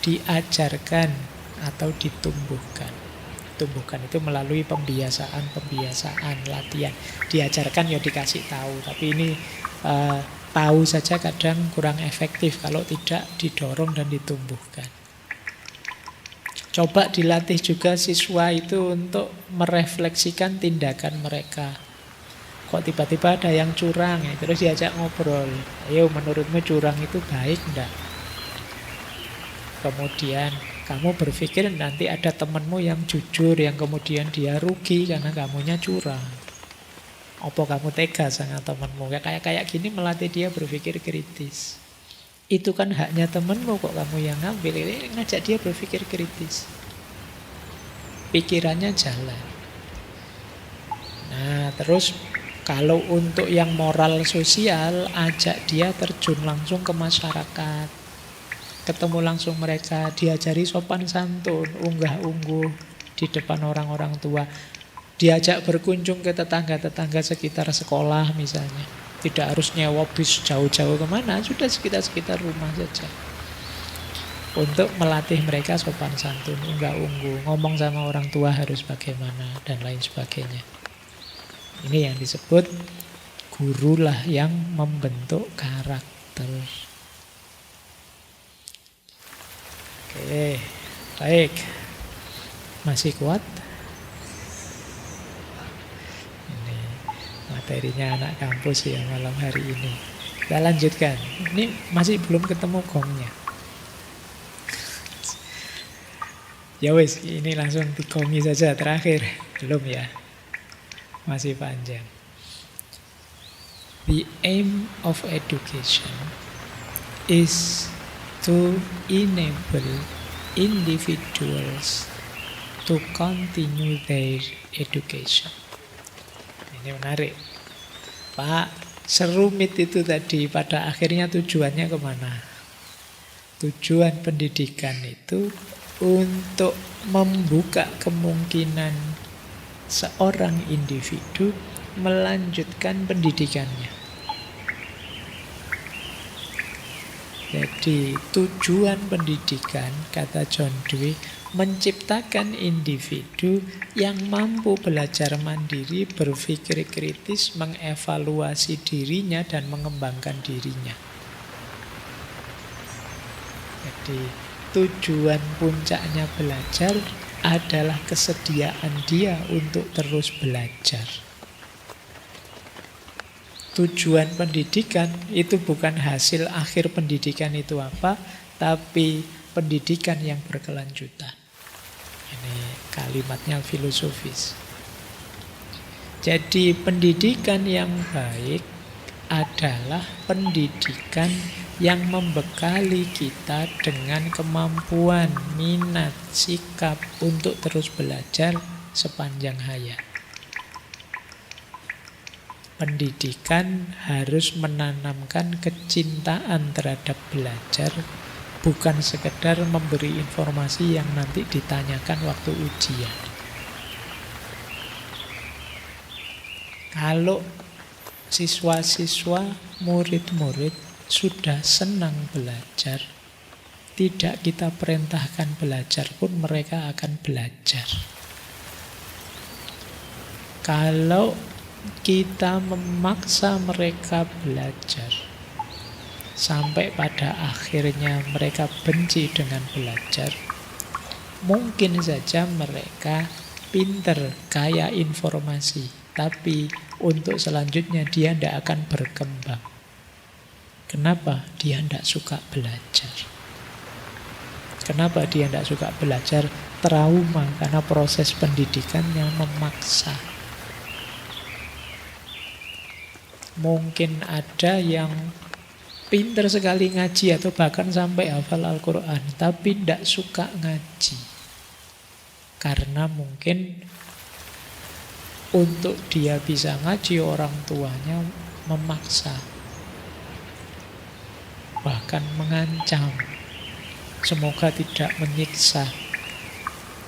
diajarkan, atau ditumbuhkan. Tumbuhkan itu melalui pembiasaan, latihan. Diajarkan ya dikasih tahu, tapi ini tahu saja kadang kurang efektif kalau tidak didorong dan ditumbuhkan. Coba dilatih juga siswa itu untuk merefleksikan tindakan mereka. Kok tiba-tiba ada yang curang ya, terus diajak ngobrol. Ayo, menurutmu curang itu baik enggak? Kemudian kamu berpikir nanti ada temanmu yang jujur, yang kemudian dia rugi karena kamunya curang. Apa kamu tega sama temanmu? Kayak gini melatih dia berpikir kritis. Itu kan haknya temanmu, kok kamu yang ngambil. Ini ngajak dia berpikir kritis. Pikirannya jalan. Nah, terus kalau untuk yang moral sosial, ajak dia terjun langsung ke masyarakat. Ketemu langsung mereka, diajari sopan santun, unggah-ungguh di depan orang-orang tua. Diajak berkunjung ke tetangga-tetangga sekitar sekolah misalnya. Tidak harus nyewa bis jauh-jauh kemana, sudah sekitar-sekitar rumah saja. Untuk melatih mereka sopan santun, unggah-ungguh, ngomong sama orang tua harus bagaimana, dan lain sebagainya. Ini yang disebut gurulah yang membentuk karakter. Oke, baik. Masih kuat? Ini materinya anak kampus ya malam hari ini. Kita lanjutkan. Ini masih belum ketemu gongnya. Ya wis, ini langsung digongi saja terakhir. Belum ya? Masih panjang. The aim of education is to enable individuals to continue their education. Ini menarik. Pak, serumit itu tadi, pada akhirnya tujuannya kemana? Tujuan pendidikan itu untuk membuka kemungkinan seorang individu melanjutkan pendidikannya. Jadi tujuan pendidikan, kata John Dewey, menciptakan individu yang mampu belajar mandiri, berpikir kritis, mengevaluasi dirinya dan mengembangkan dirinya. Jadi tujuan puncaknya belajar adalah kesediaan dia untuk terus belajar. Tujuan pendidikan itu bukan hasil akhir pendidikan itu apa, tapi pendidikan yang berkelanjutan. Ini kalimatnya filosofis. Jadi pendidikan yang baik adalah pendidikan yang membekali kita dengan kemampuan, minat, sikap untuk terus belajar sepanjang hayat. Pendidikan harus menanamkan kecintaan terhadap belajar, bukan sekedar memberi informasi yang nanti ditanyakan waktu ujian. Kalau siswa-siswa, murid-murid sudah senang belajar, tidak kita perintahkan belajar pun mereka akan belajar. Kalau kita memaksa mereka belajar sampai pada akhirnya mereka benci dengan belajar, mungkin saja mereka pinter, kaya informasi, tapi untuk selanjutnya dia tidak akan berkembang. Kenapa? Dia tidak suka belajar. Kenapa dia tidak suka belajar? Trauma, karena proses pendidikannya memaksa. Mungkin ada yang pinter sekali ngaji atau bahkan sampai hafal Al-Quran, tapi tidak suka ngaji. Karena mungkin untuk dia bisa ngaji orang tuanya memaksa, bahkan mengancam, semoga tidak menyiksa.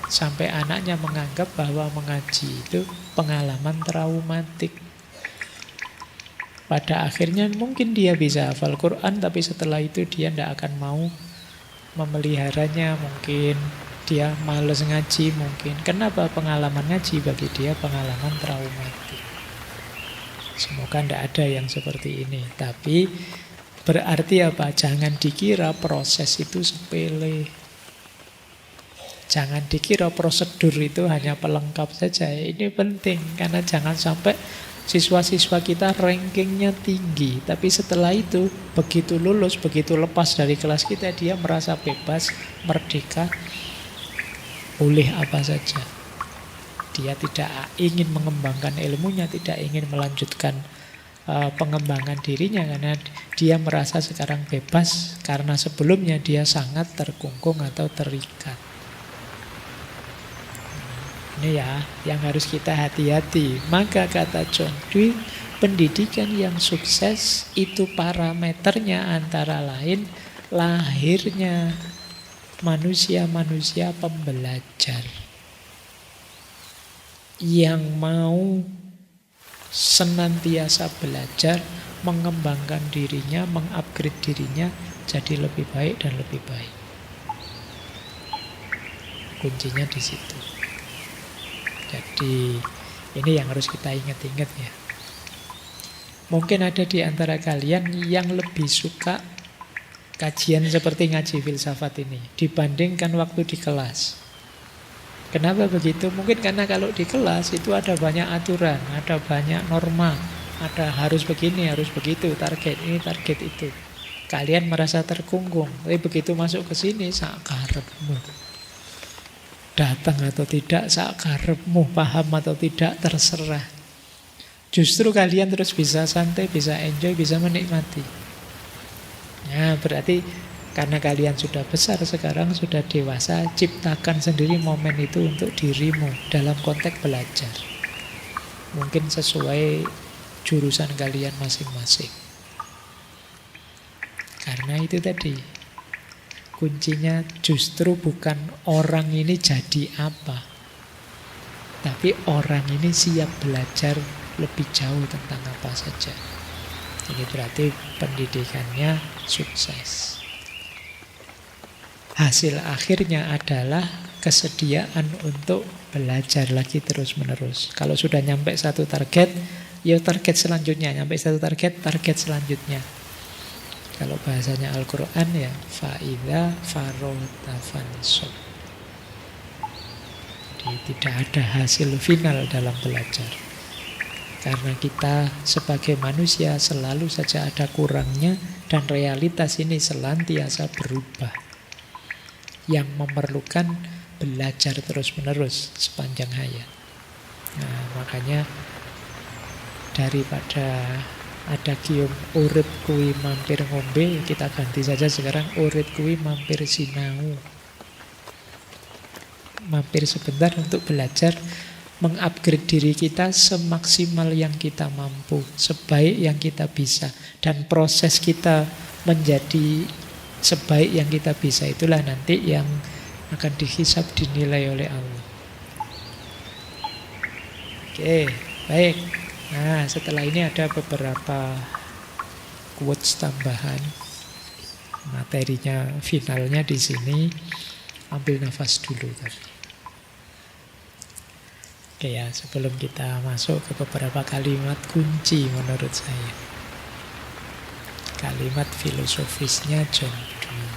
Sampai anaknya menganggap bahwa mengaji itu pengalaman traumatik. Pada akhirnya mungkin dia bisa hafal Quran, tapi setelah itu dia tidak akan mau memeliharanya. Mungkin dia malas ngaji mungkin. Kenapa? Pengalaman ngaji bagi dia pengalaman traumatik. Semoga tidak ada yang seperti ini. Tapi berarti apa? Jangan dikira proses itu sepele. Jangan dikira prosedur itu hanya pelengkap saja. Ini penting, karena jangan sampai siswa-siswa kita rankingnya tinggi, tapi setelah itu begitu lulus, begitu lepas dari kelas kita, dia merasa bebas, merdeka, boleh apa saja. Dia tidak ingin mengembangkan ilmunya, tidak ingin melanjutkan pengembangan dirinya, karena dia merasa sekarang bebas, karena sebelumnya dia sangat terkungkung atau terikat. Ini ya yang harus kita hati-hati. Maka kata John Dewey, pendidikan yang sukses itu parameternya antara lain lahirnya manusia-manusia pembelajar yang mau senantiasa belajar, mengembangkan dirinya, mengupgrade dirinya jadi lebih baik dan lebih baik. Kuncinya di situ. Jadi ini yang harus kita ingat-ingat ya. Mungkin ada di antara kalian yang lebih suka kajian seperti ngaji filsafat ini dibandingkan waktu di kelas. Kenapa begitu? Mungkin karena kalau di kelas itu ada banyak aturan, ada banyak norma, ada harus begini, harus begitu, target ini, target itu. Kalian merasa terkungkung. Tapi begitu masuk ke sini, sakarepmu. Datang atau tidak, sakarepmu, paham atau tidak, terserah. Justru kalian terus bisa santai, bisa enjoy, bisa menikmati. Nah, berarti karena kalian sudah besar sekarang, sudah dewasa, ciptakan sendiri momen itu untuk dirimu dalam konteks belajar. Mungkin sesuai jurusan kalian masing-masing. Karena itu tadi, kuncinya justru bukan orang ini jadi apa, tapi orang ini siap belajar lebih jauh tentang apa saja. Ini berarti pendidikannya sukses. Hasil akhirnya adalah kesediaan untuk belajar lagi terus-menerus. Kalau sudah nyampe satu target, ya target selanjutnya. Nyampe satu target, target selanjutnya. Kalau bahasanya Al-Quran ya fa'idha farota fansob. Jadi tidak ada hasil final dalam belajar. Karena kita sebagai manusia selalu saja ada kurangnya, dan realitas ini senantiasa berubah, yang memerlukan belajar terus-menerus sepanjang hayat. Nah, makanya daripada ada kium urip kui mampir ngombe, kita ganti saja sekarang urip kui mampir sinau. Mampir sebentar untuk belajar, mengupgrade diri kita semaksimal yang kita mampu, sebaik yang kita bisa. Dan proses kita menjadi sebaik yang kita bisa itulah nanti yang akan dihisab, dinilai oleh Allah. Oke, baik. Nah, setelah ini ada beberapa quotes tambahan. Materinya finalnya di sini. Ambil nafas dulu tadi. Oke ya, sebelum kita masuk ke beberapa kalimat kunci menurut saya. Kalimat filosofisnya John Dewey.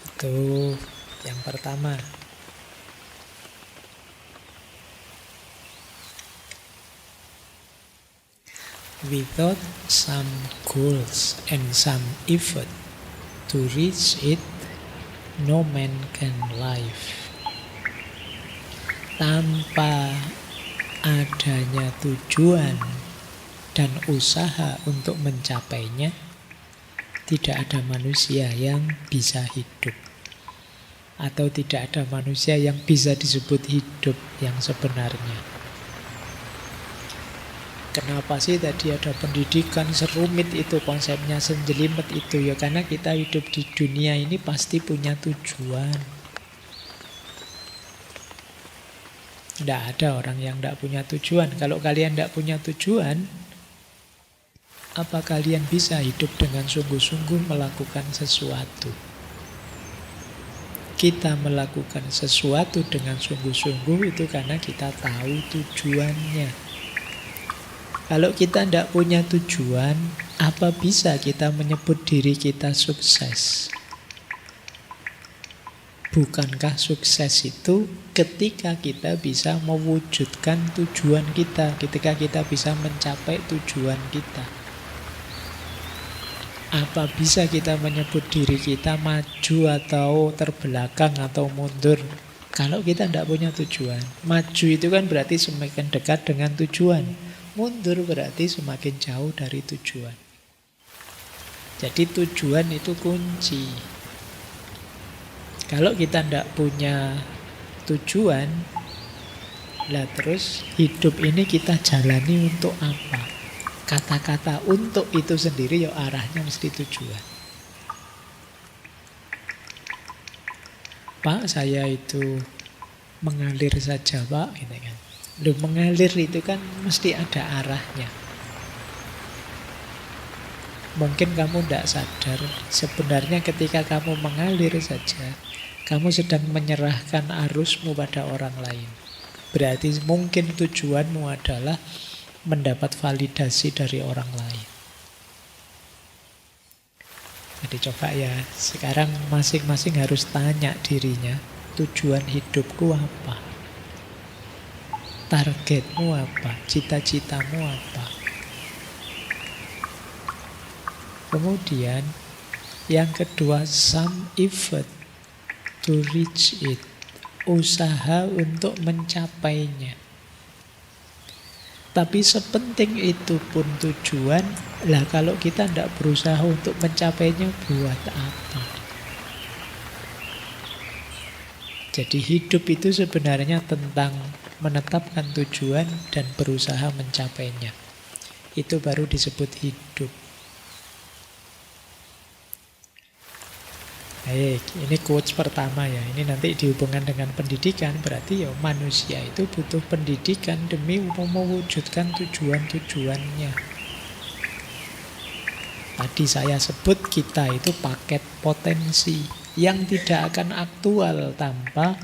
Itu yang pertama. Without some goals and some effort to reach it, no man can live. Tanpa adanya tujuan dan usaha untuk mencapainya, tidak ada manusia yang bisa hidup. Atau tidak ada manusia yang bisa disebut hidup yang sebenarnya. Kenapa sih tadi ada pendidikan serumit itu konsepnya, senjelimet itu? Ya karena kita hidup di dunia ini pasti punya tujuan. Tidak ada orang yang tidak punya tujuan. Kalau kalian tidak punya tujuan, apa kalian bisa hidup dengan sungguh-sungguh melakukan sesuatu? Kita melakukan sesuatu dengan sungguh-sungguh itu karena kita tahu tujuannya. Kalau kita tidak punya tujuan, apa bisa kita menyebut diri kita sukses? Bukankah sukses itu ketika kita bisa mewujudkan tujuan kita, ketika kita bisa mencapai tujuan kita? Apa bisa kita menyebut diri kita maju atau terbelakang atau mundur kalau kita tidak punya tujuan? Maju itu kan berarti semakin dekat dengan tujuan. Mundur berarti semakin jauh dari tujuan. Jadi tujuan itu kunci. Kalau kita tidak punya tujuan, lah terus hidup ini kita jalani untuk apa? Kata-kata untuk itu sendiri ya arahnya mesti tujuan. Pak, saya itu mengalir saja, Pak, gitu kan. Loh, mengalir itu kan mesti ada arahnya. Mungkin kamu tidak sadar, sebenarnya ketika kamu mengalir saja, kamu sedang menyerahkan arusmu pada orang lain. Berarti mungkin tujuanmu adalah mendapat validasi dari orang lain. Jadi coba ya, sekarang masing-masing harus tanya dirinya, tujuan hidupku apa? Targetmu apa? Cita-citamu apa? Kemudian yang kedua, some effort to reach it. Usaha untuk mencapainya. Tapi sepenting itu pun tujuan, lah kalau kita tidak berusaha untuk mencapainya, buat apa? Jadi hidup itu sebenarnya tentang menetapkan tujuan dan berusaha mencapainya. Itu baru disebut hidup. Baik, ini quotes pertama ya. Ini nanti dihubungkan dengan pendidikan. Berarti ya manusia itu butuh pendidikan demi mewujudkan tujuan-tujuannya. Tadi saya sebut kita itu paket potensi yang tidak akan aktual tanpa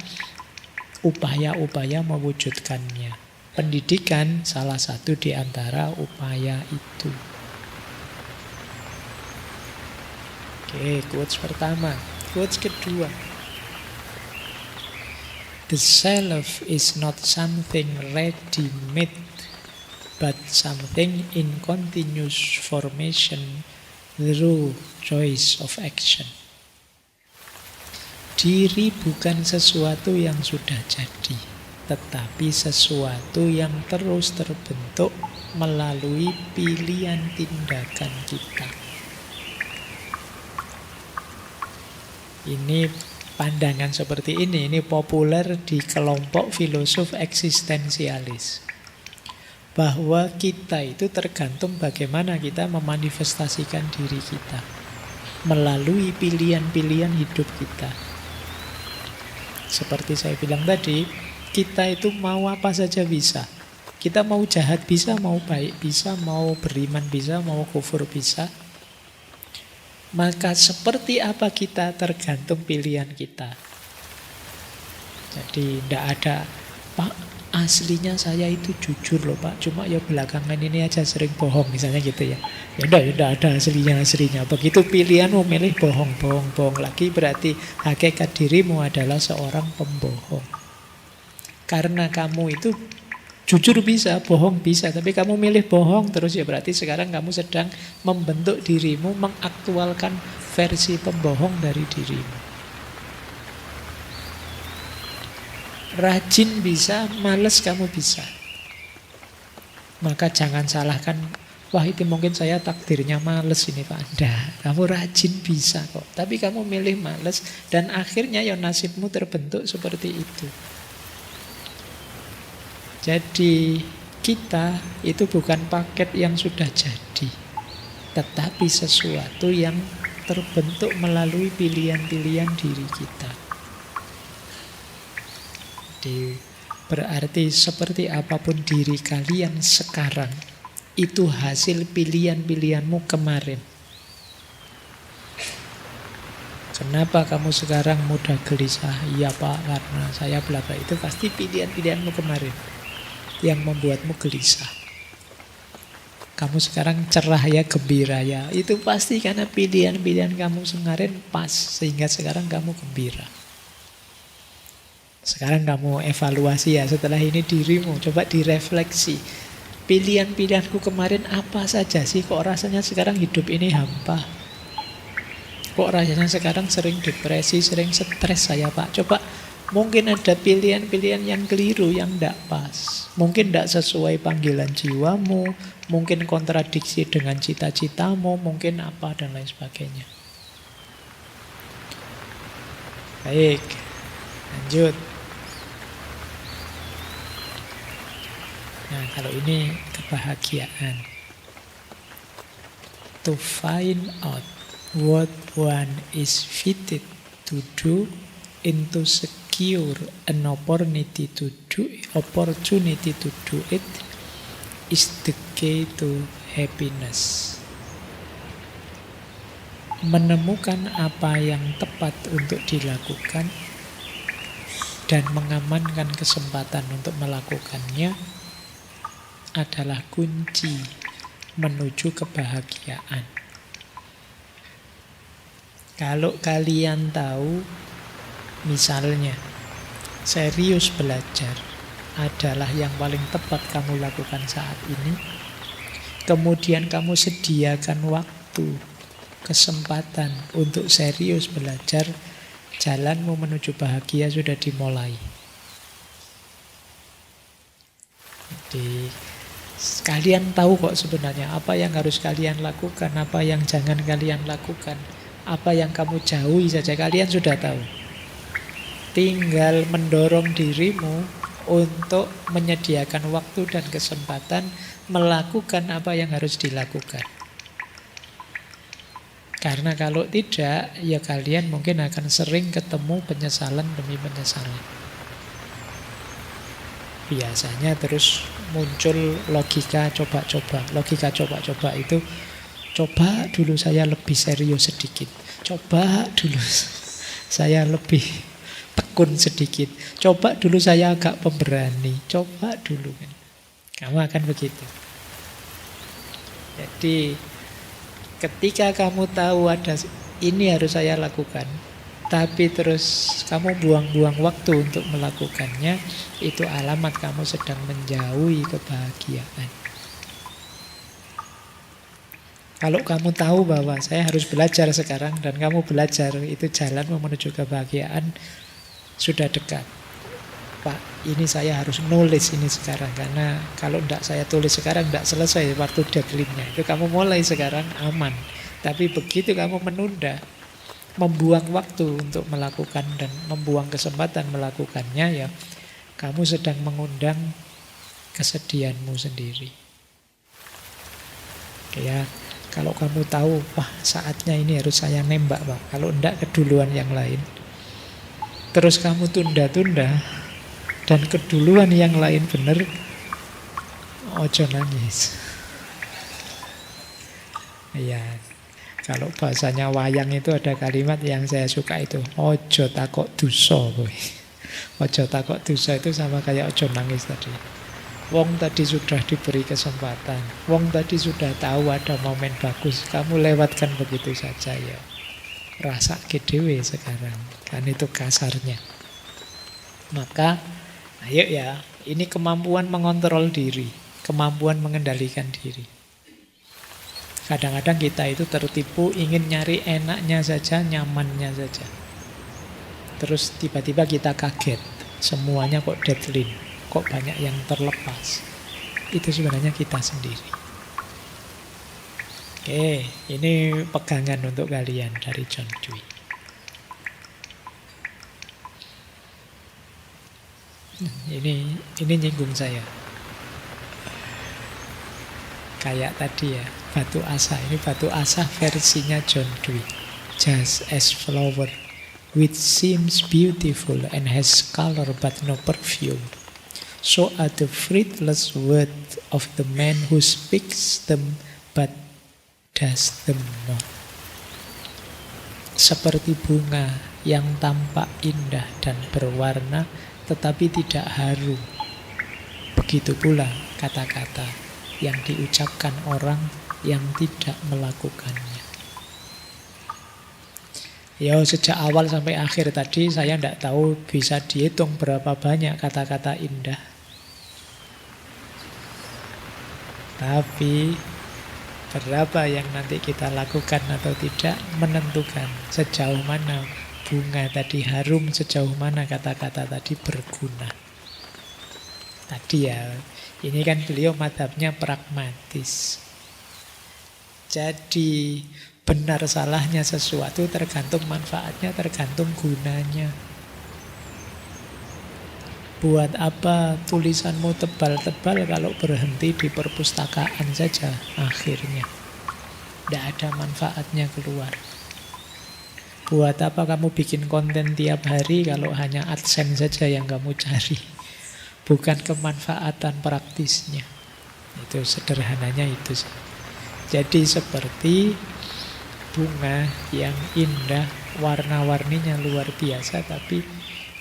upaya-upaya mewujudkannya. Pendidikan salah satu di antara upaya itu. Oke, quotes pertama. Quotes kedua. The self is not something ready-made, but something in continuous formation through choice of action. Diri bukan sesuatu yang sudah jadi, tetapi sesuatu yang terus terbentuk melalui pilihan tindakan kita. Ini pandangan seperti ini populer di kelompok filosof eksistensialis. Bahwa kita itu tergantung bagaimana kita memanifestasikan diri kita melalui pilihan-pilihan hidup kita. Seperti saya bilang tadi, kita itu mau apa saja bisa. Kita mau jahat bisa, mau baik bisa, mau beriman bisa, mau kufur bisa. Maka seperti apa kita tergantung pilihan kita. Jadi tidak ada, Pak, aslinya saya itu jujur loh Pak, cuma ya belakangan ini aja sering bohong misalnya gitu ya. Ya udah ada aslinya. Begitu pilihanmu milih bohong lagi, berarti hakikat dirimu adalah seorang pembohong. Karena kamu itu jujur bisa, bohong bisa, tapi kamu milih bohong terus, ya berarti sekarang kamu sedang membentuk dirimu, mengaktualkan versi pembohong dari dirimu. Rajin bisa, males kamu bisa. Maka jangan salahkan, wah itu mungkin saya takdirnya males ini Pak. Enggak, kamu rajin bisa kok. Tapi kamu milih males, dan akhirnya ya nasibmu terbentuk seperti itu. Jadi Kita itu bukan paket yang sudah jadi, tetapi sesuatu yang terbentuk melalui pilihan-pilihan diri kita. Berarti seperti apapun diri kalian sekarang, itu hasil pilihan-pilihanmu kemarin. Kenapa kamu sekarang mudah gelisah? Iya Pak, karena saya belaka. Itu pasti pilihan-pilihanmu kemarin yang membuatmu gelisah. Kamu sekarang cerah ya, gembira ya. Itu pasti karena pilihan-pilihan kamu kemarin pas, sehingga sekarang kamu gembira. Sekarang kamu evaluasi ya, setelah ini dirimu, coba direfleksi. Pilihan-pilihanku kemarin apa saja sih? Kok rasanya sekarang hidup ini hampa? Kok rasanya sekarang sering depresi, sering stres saya Pak? Coba, mungkin ada pilihan-pilihan yang keliru, yang tidak pas. Mungkin tidak sesuai panggilan jiwamu, mungkin kontradiksi dengan cita-citamu, mungkin apa dan lain sebagainya. Baik, lanjut. Nah, kalau ini kebahagiaan. To find out what one is fitted to do and to secure an opportunity to do it is the key to happiness. Menemukan apa yang tepat untuk dilakukan dan mengamankan kesempatan untuk melakukannya adalah kunci menuju kebahagiaan. Kalau kalian tahu, misalnya, serius belajar adalah yang paling tepat kamu lakukan saat ini, kemudian kamu sediakan waktu, kesempatan untuk serius belajar, jalanmu menuju bahagia sudah dimulai. Jadi, kalian tahu kok sebenarnya apa yang harus kalian lakukan, apa yang jangan kalian lakukan. Apa yang kamu jauhi saja kalian sudah tahu. Tinggal mendorong dirimu untuk menyediakan waktu dan kesempatan melakukan apa yang harus dilakukan. Karena kalau tidak, ya kalian mungkin akan sering ketemu penyesalan demi penyesalan. Biasanya terus muncul logika coba-coba. Logika coba-coba itu, coba dulu saya lebih serius sedikit. Coba dulu saya lebih tekun sedikit. Coba dulu saya agak pemberani. Coba dulu. Kamu akan begitu. Jadi ketika kamu tahu ada ini harus saya lakukan, tapi terus kamu buang-buang waktu untuk melakukannya, itu alamat kamu sedang menjauhi kebahagiaan. Kalau kamu tahu bahwa saya harus belajar sekarang dan kamu belajar, itu jalan menuju kebahagiaan sudah dekat. Pak, ini saya harus nulis ini sekarang, karena kalau tidak saya tulis sekarang tidak selesai waktu deadline-nya. Itu kamu mulai sekarang aman. Tapi begitu kamu menunda, membuang waktu untuk melakukan dan membuang kesempatan melakukannya, ya kamu sedang mengundang kesedihanmu sendiri. Ya, kalau kamu tahu, wah saatnya ini harus saya nembak Pak. Kalau enggak keduluan yang lain. Terus kamu tunda-tunda dan keduluan yang lain bener, ojo nangis. Ya, kalau bahasanya wayang itu ada kalimat yang saya suka itu, ojo takok dosa kowe. Ojo takok dosa itu sama kayak ojo nangis tadi. Wong tadi sudah diberi kesempatan, wong tadi sudah tahu ada momen bagus, kamu lewatkan begitu saja ya. Rasa kedewe sekarang, kan itu kasarnya. Maka, ayo ya, ini kemampuan mengontrol diri, kemampuan mengendalikan diri. Kadang-kadang kita itu tertipu ingin nyari enaknya saja, nyamannya saja. Terus tiba-tiba kita kaget, semuanya kok deadline, kok banyak yang terlepas. Itu sebenarnya kita sendiri. Oke, ini pegangan untuk kalian dari John Dewey. Ini nyinggung saya. Kayak tadi ya, batu asa. Ini batu asa versinya John Dewey. Just as flower, which seems beautiful and has color but no perfume. So are the fruitless words of the man who speaks them but does them not. Seperti bunga yang tampak indah dan berwarna tetapi tidak harum. Begitu pula kata-kata yang diucapkan orang yang tidak melakukannya. Ya, sejak awal sampai akhir tadi saya tidak tahu bisa dihitung berapa banyak kata-kata indah. Tapi berapa yang nanti kita lakukan atau tidak menentukan sejauh mana bunga tadi harum, sejauh mana kata-kata tadi berguna. Tadi ya, ini kan beliau madhabnya pragmatis. Jadi benar salahnya sesuatu tergantung manfaatnya, tergantung gunanya. Buat apa tulisanmu tebal-tebal kalau berhenti di perpustakaan saja akhirnya? Tidak ada manfaatnya keluar. Buat apa kamu bikin konten tiap hari kalau hanya AdSense saja yang kamu cari? Bukan kemanfaatan praktisnya. Itu sederhananya itu sih. Jadi seperti bunga yang indah, warna-warninya luar biasa, tapi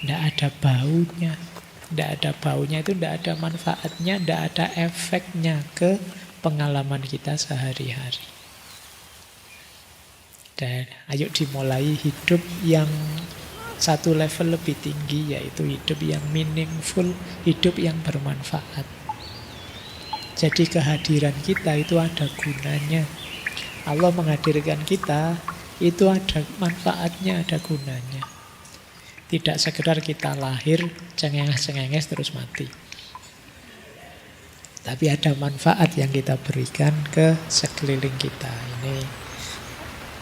tidak ada baunya. Tidak ada baunya itu tidak ada manfaatnya, tidak ada efeknya ke pengalaman kita sehari-hari. Dan ayo dimulai hidup yang satu level lebih tinggi, yaitu hidup yang meaningful, hidup yang bermanfaat. Jadi kehadiran kita itu ada gunanya. Allah menghadirkan kita, itu ada manfaatnya, ada gunanya. Tidak sekedar kita lahir, cengenges-cengenges terus mati. Tapi ada manfaat yang kita berikan ke sekeliling kita. Ini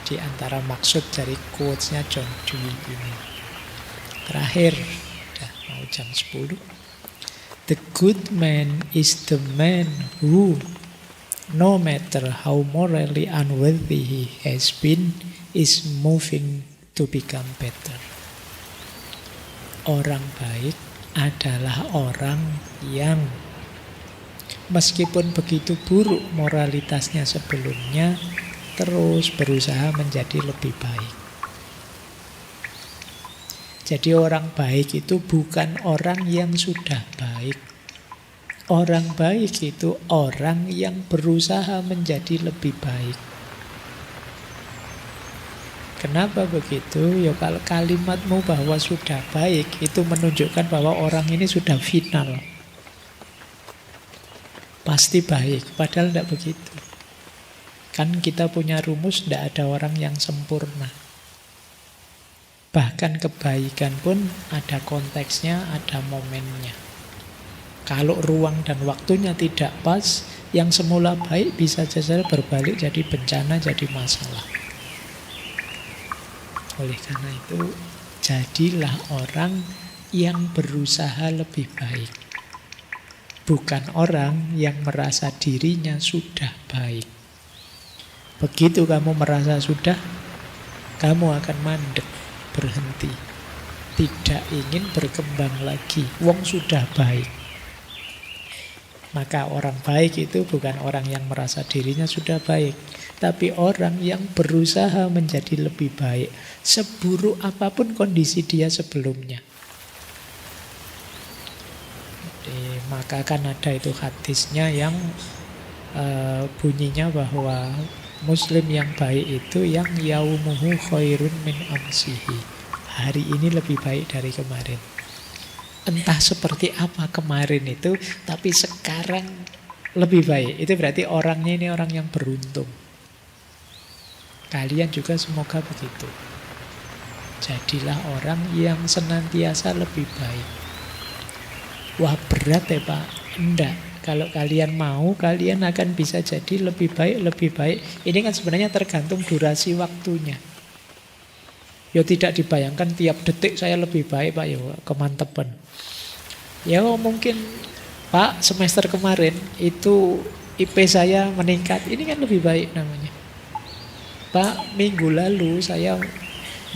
di antara maksud dari quotes-nya John Dewey ini. Terakhir, udah mau jam 10. The good man is the man who, no matter how morally unworthy he has been, is moving to become better. Orang baik adalah orang yang meskipun begitu buruk moralitasnya sebelumnya, terus berusaha menjadi lebih baik. Jadi orang baik itu bukan orang yang sudah baik. Orang baik itu orang yang berusaha menjadi lebih baik. Kenapa begitu? Ya kalau kalimatmu bahwa sudah baik itu menunjukkan bahwa orang ini sudah final. Pasti baik, padahal tidak begitu. Kan kita punya rumus, tidak ada orang yang sempurna. Bahkan kebaikan pun ada konteksnya, ada momennya. Kalau ruang dan waktunya tidak pas, yang semula baik bisa saja berbalik jadi bencana, jadi masalah. Oleh karena itu, jadilah orang yang berusaha lebih baik. Bukan orang yang merasa dirinya sudah baik. Begitu kamu merasa sudah, kamu akan mandek, berhenti. Tidak ingin berkembang lagi. Wong sudah baik. Maka orang baik itu bukan orang yang merasa dirinya sudah baik, tapi orang yang berusaha menjadi lebih baik, seburuk apapun kondisi dia sebelumnya. Maka kan ada itu hadisnya yang bunyinya bahwa Muslim yang baik itu yang yaumuhu khairun min amsihi. Hari ini lebih baik dari kemarin. Entah seperti apa kemarin itu, tapi sekarang lebih baik. Itu berarti orangnya ini orang yang beruntung. Kalian juga semoga begitu. Jadilah orang yang senantiasa lebih baik. Wah berat ya Pak? Enggak. Kalau kalian mau, kalian akan bisa jadi lebih baik, lebih baik. Ini kan sebenarnya tergantung durasi waktunya. Ya tidak dibayangkan tiap detik saya lebih baik Pak, ya kemantepan. Ya mungkin Pak semester kemarin itu IP saya meningkat. Ini kan lebih baik namanya. Pak, minggu lalu saya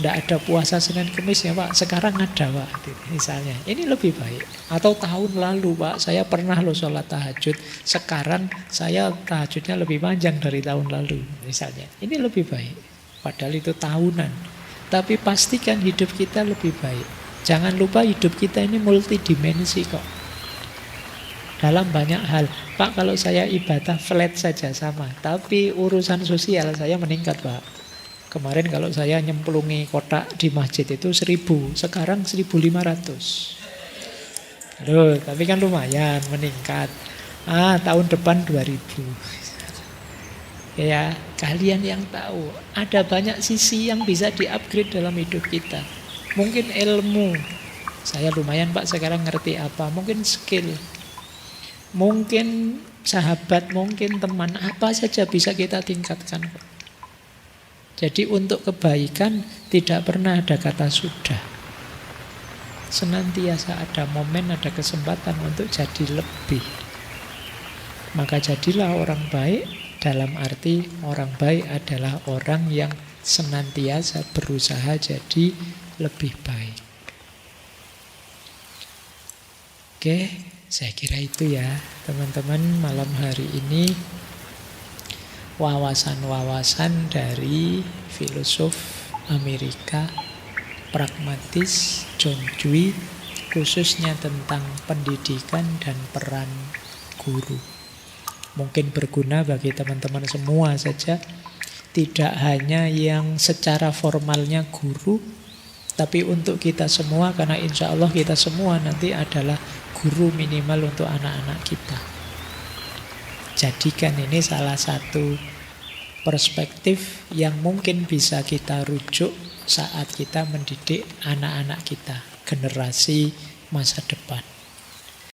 tidak ada puasa Senin Kemis ya Pak, sekarang ada Pak, misalnya. Ini lebih baik. Atau tahun lalu Pak, saya pernah loh sholat tahajud, sekarang saya tahajudnya lebih panjang dari tahun lalu, misalnya. Ini lebih baik, padahal itu tahunan. Tapi pastikan hidup kita lebih baik. Jangan lupa hidup kita ini multidimensi kok. Dalam banyak hal. Pak, kalau saya ibadah flat saja sama, tapi urusan sosial saya meningkat Pak. Kemarin kalau saya nyemplungi kotak di masjid itu 1.000, sekarang 1.500. Loh, tapi kan lumayan meningkat. Tahun depan 2.000. Ya, kalian yang tahu, ada banyak sisi yang bisa di-upgrade dalam hidup kita. Mungkin ilmu. Saya lumayan Pak sekarang ngerti apa, mungkin skill. Mungkin sahabat, mungkin teman, apa saja bisa kita tingkatkan. Jadi untuk kebaikan tidak pernah ada kata sudah. Senantiasa ada momen, ada kesempatan untuk jadi lebih. Maka jadilah orang baik, dalam arti orang baik adalah orang yang senantiasa berusaha jadi lebih baik. Oke, saya kira itu ya teman-teman malam hari ini. Wawasan-wawasan dari filosof Amerika pragmatis John Dewey, khususnya tentang pendidikan dan peran guru. Mungkin berguna bagi teman-teman semua saja, tidak hanya yang secara formalnya guru, tapi untuk kita semua, karena insya Allah kita semua nanti adalah guru minimal untuk anak-anak kita. Jadikan ini salah satu perspektif yang mungkin bisa kita rujuk saat kita mendidik anak-anak kita, generasi masa depan.